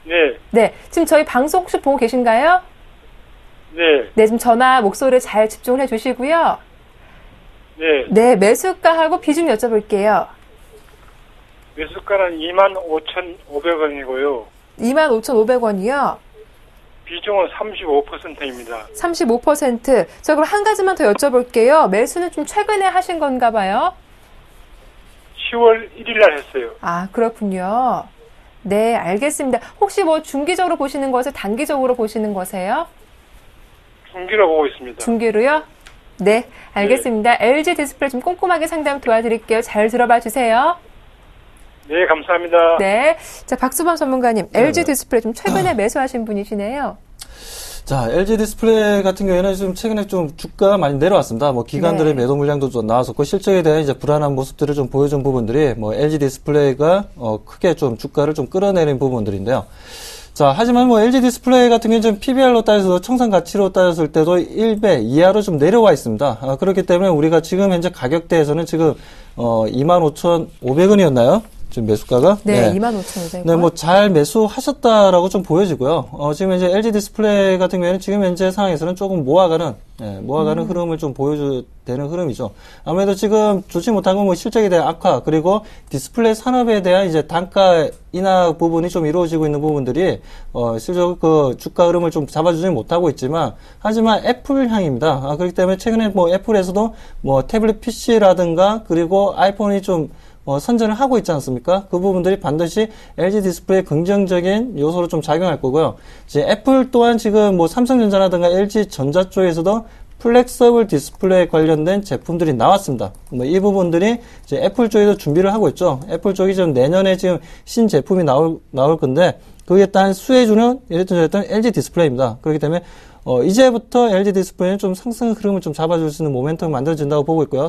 네, 네. 지금 저희 방송 혹시 보고 계신가요? 네, 네, 지금 전화 목소리 잘 집중을 해주시고요. 네. 네, 매수가하고 비중 여쭤볼게요. 매수가는 25,500원이고요. 25,500원이요. 비중은 35%입니다. 35%. 저 그럼 한 가지만 더 여쭤볼게요. 매수는 좀 최근에 하신 건가 봐요? 10월 1일 날 했어요. 아, 그렇군요. 네, 알겠습니다. 혹시 뭐 중기적으로 보시는 것을 단기적으로 보시는 거세요? 중기로 보고 있습니다. 중기로요? 네, 알겠습니다. LG 디스플레이 좀 꼼꼼하게 상담 도와드릴게요. 잘 들어봐 주세요. 네, 감사합니다. 네. 자, 박수범 전문가님, LG 디스플레이 좀 최근에 매수하신 분이시네요. 자, LG 디스플레이 같은 경우에는 지금 최근에 좀 주가가 많이 내려왔습니다. 뭐 기관들의 네. 매도 물량도 좀 나왔었고 실적에 대한 이제 불안한 모습들을 좀 보여준 부분들이 뭐 LG 디스플레이가 크게 좀 주가를 좀 끌어내린 부분들인데요. 자, 하지만 뭐 LG 디스플레이 같은 경우는 좀 PBR로 따져서 청산 가치로 따졌을 때도 1배 이하로 좀 내려와 있습니다. 그렇기 때문에 우리가 지금 현재 가격대에서는 지금 25,500원이었나요? 지금 매수가가? 네, 25,500원. 네, 뭐 잘 매수하셨다라고 좀 보여지고요. 지금 이제 LG 디스플레이 같은 경우에는 지금 현재 상황에서는 조금 모아가는 흐름을 좀 보여주는 흐름이죠. 아무래도 지금 좋지 못한 건 뭐 실적에 대한 악화, 그리고 디스플레이 산업에 대한 이제 단가 인하 부분이 좀 이루어지고 있는 부분들이, 실제로 그 주가 흐름을 좀 잡아주지 못하고 있지만, 하지만 애플향입니다. 그렇기 때문에 최근에 뭐 애플에서도 뭐 태블릿 PC라든가, 그리고 아이폰이 좀 선전을 하고 있지 않습니까? 그 부분들이 반드시 LG 디스플레이 긍정적인 요소로 좀 작용할 거고요. 이제 애플 또한 지금 뭐 삼성전자라든가 LG 전자 쪽에서도 플렉서블 디스플레이 관련된 제품들이 나왔습니다. 뭐 이 부분들이 이제 애플 쪽에도 준비를 하고 있죠. 애플 쪽이 지금 내년에 지금 신제품이 나올 건데, 그에 따른 수혜주는 이랬던 저랬던 LG 디스플레이입니다. 그렇기 때문에 이제부터 LG 디스플레이는 좀 상승 흐름을 좀 잡아줄 수 있는 모멘텀이 만들어진다고 보고 있고요.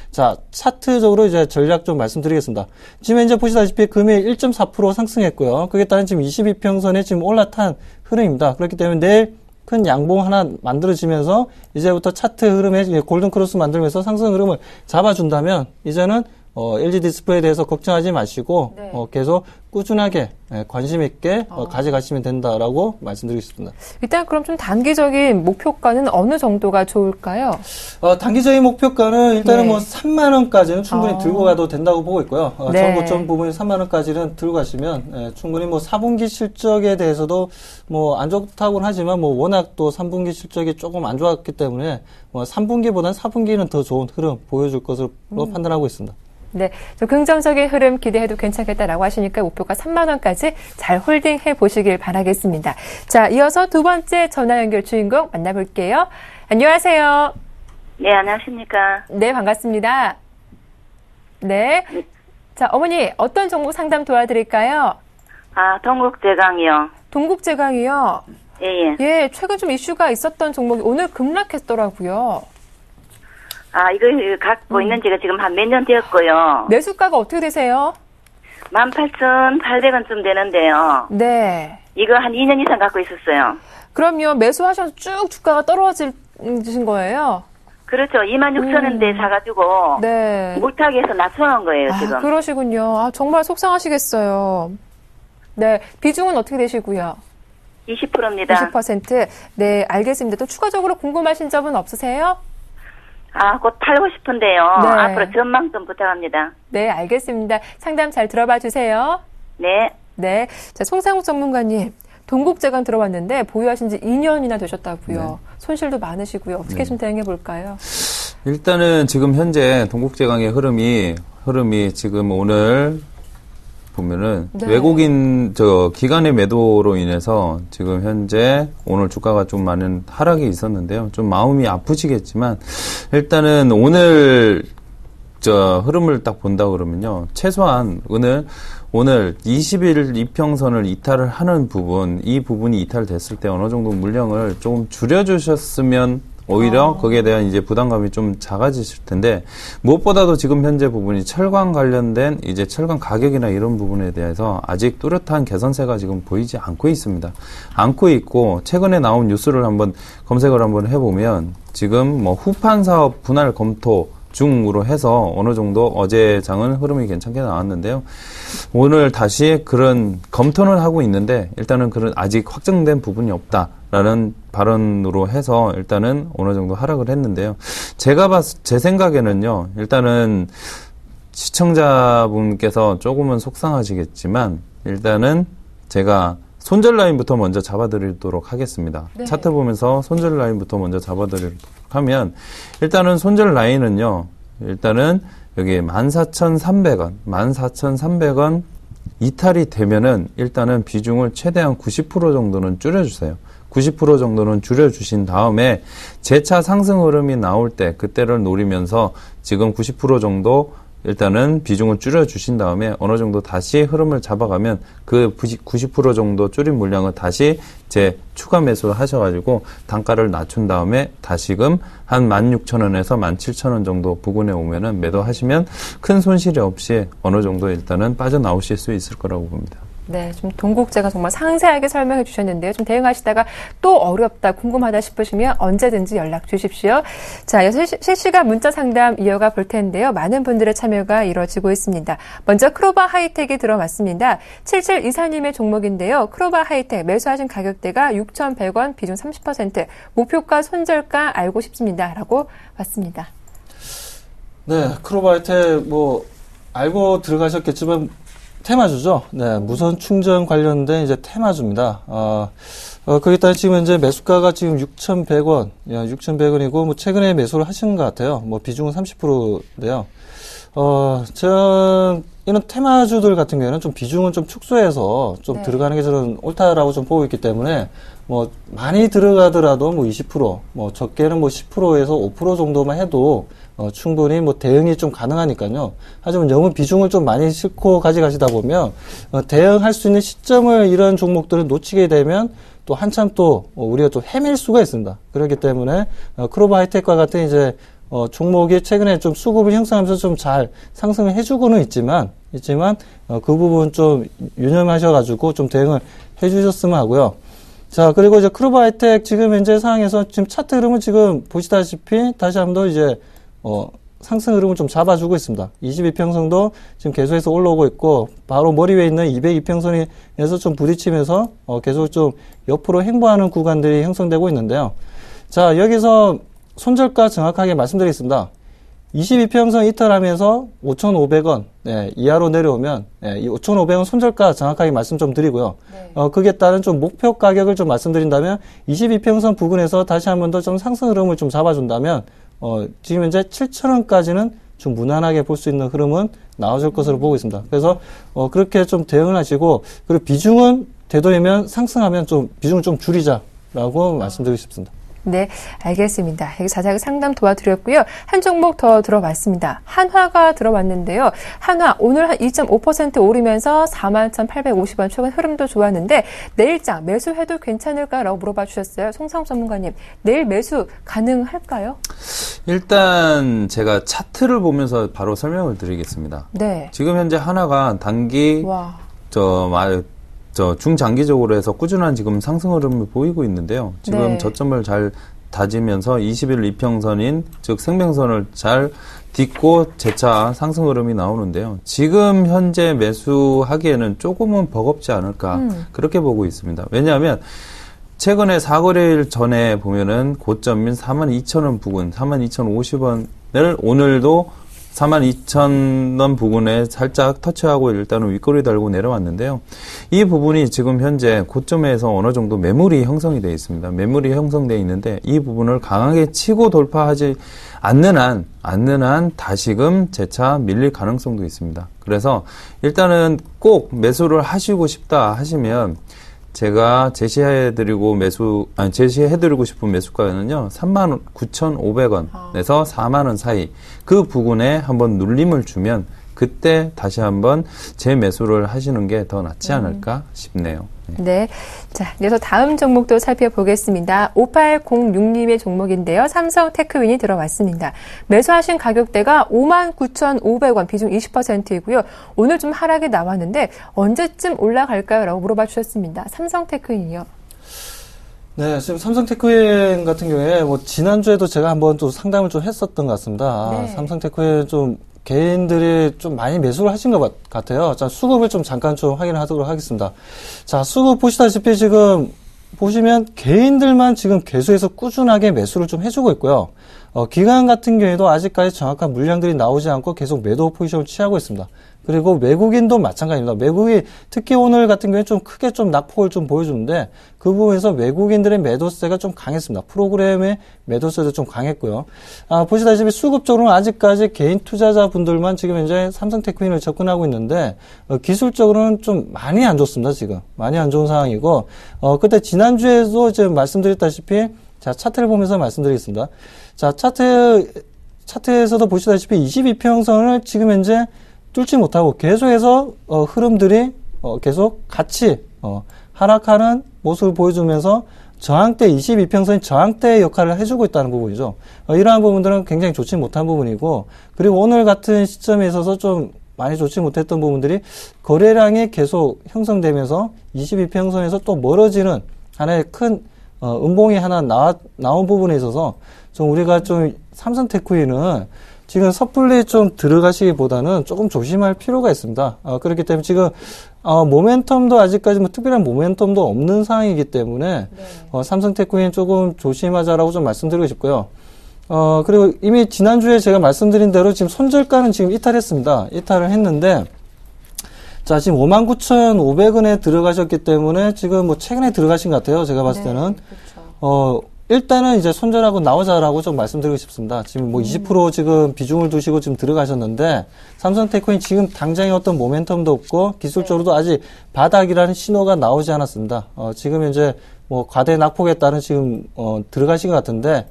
자, 차트적으로 이제 전략 좀 말씀드리겠습니다. 지금 현재 보시다시피 금일 1.4% 상승했고요. 그에 따른 지금 22평선에 지금 올라탄 흐름입니다. 그렇기 때문에 내일 큰 양봉 하나 만들어지면서 이제부터 차트 흐름에 골든 크로스 만들면서 상승 흐름을 잡아준다면 이제는 LG 디스플레이에 대해서 걱정하지 마시고 네. 계속 꾸준하게 관심 있게 가져가시면 된다라고 말씀드리겠습니다. 일단 그럼 좀 단기적인 목표가는 어느 정도가 좋을까요? 단기적인 목표가는 일단은 네. 뭐 3만 원까지는 충분히 들고 가도 된다고 보고 있고요. 네. 정고점 부분이 3만 원까지는 들고 가시면 충분히 뭐 4분기 실적에 대해서도 뭐 안 좋다고는 하지만 뭐 워낙 또 3분기 실적이 조금 안 좋았기 때문에 뭐 3분기보다는 4분기는 더 좋은 흐름 보여줄 것으로 판단하고 있습니다. 네, 좀 긍정적인 흐름 기대해도 괜찮겠다라고 하시니까 목표가 3만 원까지 잘 홀딩해 보시길 바라겠습니다. 자, 이어서 두 번째 전화 연결 주인공 만나볼게요. 안녕하세요. 네, 안녕하십니까. 네, 반갑습니다. 네. 자, 어머니 어떤 종목 상담 도와드릴까요? 동국제강이요. 동국제강이요. 예. 예, 최근 좀 이슈가 있었던 종목이 오늘 급락했더라고요. 이거 갖고 있는 지가 지금 한 몇 년 되었고요. 매수가가 어떻게 되세요? 18,800원쯤 되는데요. 네. 이거 한 2년 이상 갖고 있었어요. 그럼요, 매수하셔서 쭉 주가가 떨어지신 거예요? 그렇죠. 26,000원대 사가지고. 네. 물타기 해서 낮춰놓은 거예요, 지금. 그러시군요. 정말 속상하시겠어요. 네. 비중은 어떻게 되시고요? 20%입니다. 20%. 네, 알겠습니다. 또 추가적으로 궁금하신 점은 없으세요? 곧 팔고 싶은데요. 네. 앞으로 전망 좀 부탁합니다. 네, 알겠습니다. 상담 잘 들어봐 주세요. 네. 네. 자, 송상욱 전문가님. 동국제강 들어왔는데 보유하신 지 2년이나 되셨다고요. 네. 손실도 많으시고요. 어떻게 좀 대응해 볼까요? 일단은 지금 현재 동국제강의 흐름이 지금 오늘 보면은 네. 외국인 기관의 매도로 인해서 지금 현재 오늘 주가가 좀 많은 하락이 있었는데요. 좀 마음이 아프시겠지만 일단은 오늘 흐름을 딱 본다 그러면요. 최소한 오늘 20일 이평선을 이탈을 하는 부분, 이 부분이 이탈됐을 때 어느 정도 물량을 조금 줄여주셨으면 오히려 거기에 대한 이제 부담감이 좀 작아지실 텐데, 무엇보다도 지금 현재 부분이 철강 관련된 이제 철강 가격이나 이런 부분에 대해서 아직 뚜렷한 개선세가 지금 보이지 않고 있습니다. 않고 있고, 최근에 나온 뉴스를 한번 검색을 한번 해보면, 지금 뭐 후판 사업 분할 검토 중으로 해서 어느 정도 어제 장은 흐름이 괜찮게 나왔는데요. 오늘 다시 그런 검토는 하고 있는데 일단은 그런 아직 확정된 부분이 없다라는 발언으로 해서 일단은 어느 정도 하락을 했는데요. 제 생각에는요. 일단은 시청자분께서 조금은 속상하시겠지만 일단은 제가 손절 라인부터 먼저 잡아드리도록 하겠습니다. 네. 차트 보면서 손절 라인부터 먼저 잡아드리도록 하면 일단은 손절 라인은요. 일단은 여기 14,300원 이탈이 되면은 일단은 비중을 최대한 90% 정도는 줄여주세요. 90% 정도는 줄여주신 다음에 재차 상승 흐름이 나올 때 그때를 노리면서 지금 90% 정도 일단은 비중을 줄여주신 다음에 어느 정도 다시 흐름을 잡아가면 그 90% 정도 줄인 물량을 다시 추가 매수를 하셔가지고 단가를 낮춘 다음에 다시금 한 16,000원에서 17,000원 정도 부근에 오면은 매도하시면 큰 손실이 없이 어느 정도 일단은 빠져나오실 수 있을 거라고 봅니다. 네, 좀 동국제가 정말 상세하게 설명해 주셨는데요. 좀 대응하시다가 또 어렵다, 궁금하다 싶으시면 언제든지 연락 주십시오. 자, 실시간 문자 상담 이어가 볼 텐데요. 많은 분들의 참여가 이루어지고 있습니다. 먼저 크로바 하이텍이 들어왔습니다. 7724님의 종목인데요. 크로바 하이텍 매수하신 가격대가 6,100원, 비중 30%, 목표가 손절가 알고 싶습니다. 라고 왔습니다. 네, 크로바 하이텍 알고 들어가셨겠지만 테마주죠. 네, 무선 충전 관련된 이제 테마주입니다. 거기다 지금 현재 매수가가 지금 6,100원, 6,100원이고, 최근에 매수를 하시는 것 같아요. 비중은 30%인데요. 이런 테마주들 같은 경우에는 좀 비중은 좀 축소해서 좀 네. 들어가는 게 저는 옳다라고 좀 보고 있기 때문에, 많이 들어가더라도 20%, 적게는 10%에서 5% 정도만 해도 충분히 대응이 좀 가능하니까요. 하지만 너무 비중을 좀 많이 싣고 가져가시다 보면 대응할 수 있는 시점을 이런 종목들을 놓치게 되면 또 한참 또 우리가 좀 헤맬 수가 있습니다. 그렇기 때문에 크로바 하이텍과 같은 이제 종목이 최근에 좀 수급을 형성하면서 좀 잘 상승을 해주고는 있지만 그 부분 좀 유념하셔가지고 좀 대응을 해주셨으면 하고요. 자, 그리고 이제 크로바 하이텍 지금 현재 상황에서 지금 차트 흐름을 지금 보시다시피 다시 한번 더 이제 상승 흐름을 좀 잡아주고 있습니다. 22평선도 지금 계속해서 올라오고 있고, 바로 머리 위에 있는 202평선에서 좀 부딪히면서, 계속 좀 옆으로 행보하는 구간들이 형성되고 있는데요. 자, 여기서 손절가 정확하게 말씀드리겠습니다. 22평선 이탈하면서 5,500원, 이하로 내려오면, 이 5,500원 손절가 정확하게 말씀 좀 드리고요. 네. 거기에 따른 좀 목표 가격을 좀 말씀드린다면, 22평선 부근에서 다시 한 번 더 좀 상승 흐름을 좀 잡아준다면, 지금 현재 7,000원까지는 좀 무난하게 볼 수 있는 흐름은 나와줄 것으로 보고 있습니다. 그래서, 그렇게 좀 대응을 하시고, 그리고 비중은 되도록이면 상승하면 좀, 비중을 좀 줄이자라고 말씀드리고 싶습니다. 네, 알겠습니다. 여기 자세하게 상담 도와드렸고요. 한 종목 더 들어왔습니다. 한화가 들어왔는데요. 한화 오늘 한 2.5% 오르면서 41,850원, 최근 흐름도 좋았는데 내일장 매수해도 괜찮을까라고 물어봐 주셨어요. 송상욱 전문가님, 내일 매수 가능할까요? 일단 제가 차트를 보면서 바로 설명을 드리겠습니다. 네. 지금 현재 한화가 단기 중장기적으로 해서 꾸준한 지금 상승 흐름을 보이고 있는데요. 지금 네. 저점을 잘 다지면서 20일 이평선인 즉 생명선을 잘 딛고 재차 상승 흐름이 나오는데요. 지금 현재 매수하기에는 조금은 버겁지 않을까 그렇게 보고 있습니다. 왜냐하면 최근에 4거래일 전에 보면은 고점인 42,000원 부근 42,050원을 오늘도 42,000원 부근에 살짝 터치하고 일단은 윗꼬리 달고 내려왔는데요. 이 부분이 지금 현재 고점에서 어느 정도 매물이 형성이 되어 있습니다. 매물이 형성되어 있는데 이 부분을 강하게 치고 돌파하지 않는 한 다시금 재차 밀릴 가능성도 있습니다. 그래서 일단은 꼭 매수를 하시고 싶다 하시면 제가 제시해드리고 싶은 매수가는요, 39,500원에서 4만원 사이 그 부근에 한번 눌림을 주면 그때 다시 한번 재매수를 하시는 게 더 낫지 않을까 싶네요. 네. 자, 이어서 다음 종목도 살펴보겠습니다. 5806님의 종목인데요. 삼성 테크윈이 들어왔습니다. 매수하신 가격대가 59,500원, 비중 20%이고요. 오늘 좀 하락이 나왔는데 언제쯤 올라갈까요? 라고 물어봐 주셨습니다. 삼성 테크윈이요. 네, 지금 삼성 테크윈 같은 경우에 지난주에도 제가 한번 또 상담을 좀 했었던 것 같습니다. 네. 삼성 테크윈 좀 개인들이 좀 많이 매수를 하신 것 같아요. 자, 수급을 좀 잠깐 좀 확인하도록 하겠습니다. 자, 수급 보시다시피 지금 보시면 개인들만 지금 계속해서 꾸준하게 매수를 좀 해주고 있고요. 기관 같은 경우에도 아직까지 정확한 물량들이 나오지 않고 계속 매도 포지션을 취하고 있습니다. 그리고 외국인도 마찬가지입니다. 외국이 특히 오늘 같은 경우에 좀 크게 좀 낙폭을 좀 보여주는데 그 부분에서 외국인들의 매도세가 좀 강했습니다. 프로그램의 매도세도 좀 강했고요. 보시다시피 수급적으로는 아직까지 개인 투자자분들만 지금 현재 삼성테크윈을 접근하고 있는데 기술적으로는 좀 많이 안 좋습니다. 지금 많이 안 좋은 상황이고 그때 지난주에도 이제 말씀드렸다시피 자 차트를 보면서 말씀드리겠습니다. 자 차트에서도 보시다시피 22평선을 지금 현재 뚫지 못하고 계속해서 흐름들이 계속 같이 하락하는 모습을 보여주면서 저항대 22평선이 저항대의 역할을 해주고 있다는 부분이죠. 이러한 부분들은 굉장히 좋지 못한 부분이고 그리고 오늘 같은 시점에 있어서 좀 많이 좋지 못했던 부분들이 거래량이 계속 형성되면서 22평선에서 또 멀어지는 하나의 큰 음봉이 하나 나온 부분에 있어서 좀 우리가 좀 삼성테크윈은 지금 섣불리 좀 들어가시기보다는 조금 조심할 필요가 있습니다. 그렇기 때문에 지금 모멘텀도 아직까지 특별한 모멘텀도 없는 상황이기 때문에 네. 삼성테크윈 조금 조심하자라고 좀 말씀드리고 싶고요. 그리고 이미 지난주에 제가 말씀드린 대로 지금 손절가는 지금 이탈했습니다. 이탈을 했는데 자 지금 59,500원에 들어가셨기 때문에 지금 최근에 들어가신 것 같아요. 제가 봤을 때는. 그렇죠. 일단은 이제 손절하고 나오자라고 좀 말씀드리고 싶습니다. 지금 20% 지금 비중을 두시고 지금 들어가셨는데, 삼성테크윈 지금 당장의 어떤 모멘텀도 없고, 기술적으로도 아직 바닥이라는 신호가 나오지 않았습니다. 지금 현재 과대 낙폭에 따른 지금, 들어가신 것 같은데,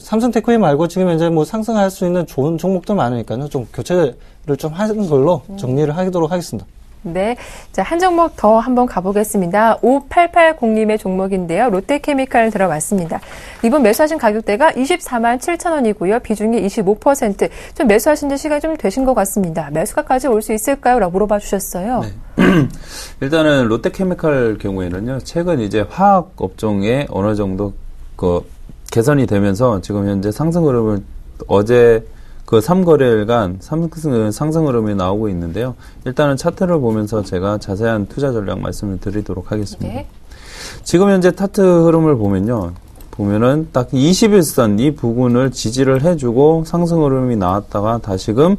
삼성테크윈 말고 지금 현재 상승할 수 있는 좋은 종목들 많으니까요. 좀 교체를 좀 하는 걸로 정리를 하도록 하겠습니다. 네. 자, 한 종목 더 한번 가보겠습니다. 5880님의 종목인데요. 롯데케미칼 들어왔습니다. 이번 매수하신 가격대가 24만 7천원이고요. 비중이 25%. 좀 매수하신 지 시간이 좀 되신 것 같습니다. 매수가까지 올 수 있을까요? 라고 물어봐 주셨어요. 네. 일단은 롯데케미칼 경우에는요. 최근 이제 화학 업종에 어느 정도 개선이 되면서 지금 현재 상승 흐름을 어제 3거래일간 상승 흐름이 나오고 있는데요. 일단은 차트를 보면서 제가 자세한 투자 전략 말씀을 드리도록 하겠습니다. 네. 지금 현재 차트 흐름을 보면은 딱 21선 이 부분을 지지를 해주고 상승 흐름이 나왔다가 다시금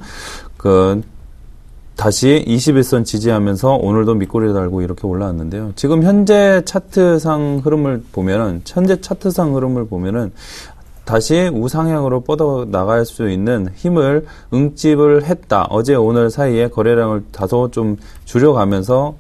다시 21선 지지하면서 오늘도 밑꼬리를 달고 이렇게 올라왔는데요. 지금 현재 차트상 흐름을 보면은 다시 우상향으로 뻗어 나갈 수 있는 힘을 응집을 했다. 어제 오늘 사이에 거래량을 다소 좀 줄여가면서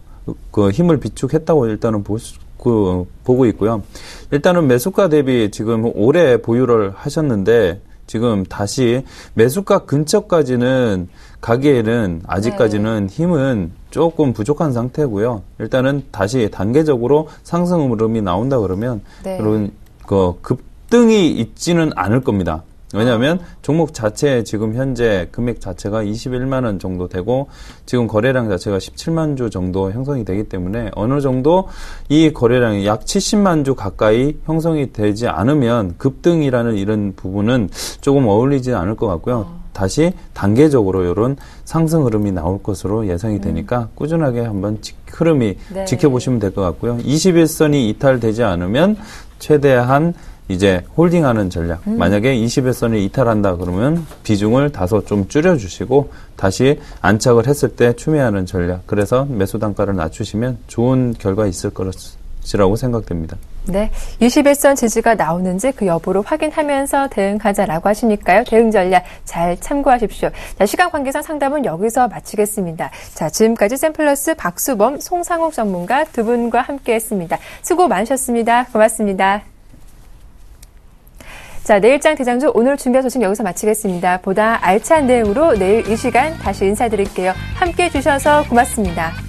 그 힘을 비축했다고 일단은 보고 있고요. 일단은 매수가 대비 지금 오래 보유를 하셨는데 지금 다시 매수가 근처까지는 가기에는 아직까지는 힘은 조금 부족한 상태고요. 일단은 다시 단계적으로 상승 흐름이 나온다 그러면 여러분 급등이 있지는 않을 겁니다. 왜냐하면 종목 자체 지금 현재 금액 자체가 21만 원 정도 되고 지금 거래량 자체가 17만 주 정도 형성이 되기 때문에 어느 정도 이 거래량이 약 70만 주 가까이 형성이 되지 않으면 급등이라는 이런 부분은 조금 어울리지 않을 것 같고요. 다시 단계적으로 이런 상승 흐름이 나올 것으로 예상이 되니까 꾸준하게 한번 흐름이 지켜보시면 될 것 같고요. 21선이 이탈되지 않으면 최대한 이제 홀딩하는 전략. 만약에 20일선을 이탈한다 그러면 비중을 다소 좀 줄여주시고 다시 안착을 했을 때 추매하는 전략. 그래서 매수 단가를 낮추시면 좋은 결과 있을 것이라고 생각됩니다. 네, 21선 지지가 나오는지 그 여부를 확인하면서 대응하자라고 하시니까요. 대응 전략 잘 참고하십시오. 자, 시간 관계상 상담은 여기서 마치겠습니다. 자, 지금까지 샘플러스 박수범, 송상욱 전문가 두 분과 함께했습니다. 수고 많으셨습니다. 고맙습니다. 자, 내일장 대장주 오늘 준비한 소식 여기서 마치겠습니다. 보다 알찬 내용으로 내일 이 시간 다시 인사드릴게요. 함께해 주셔서 고맙습니다.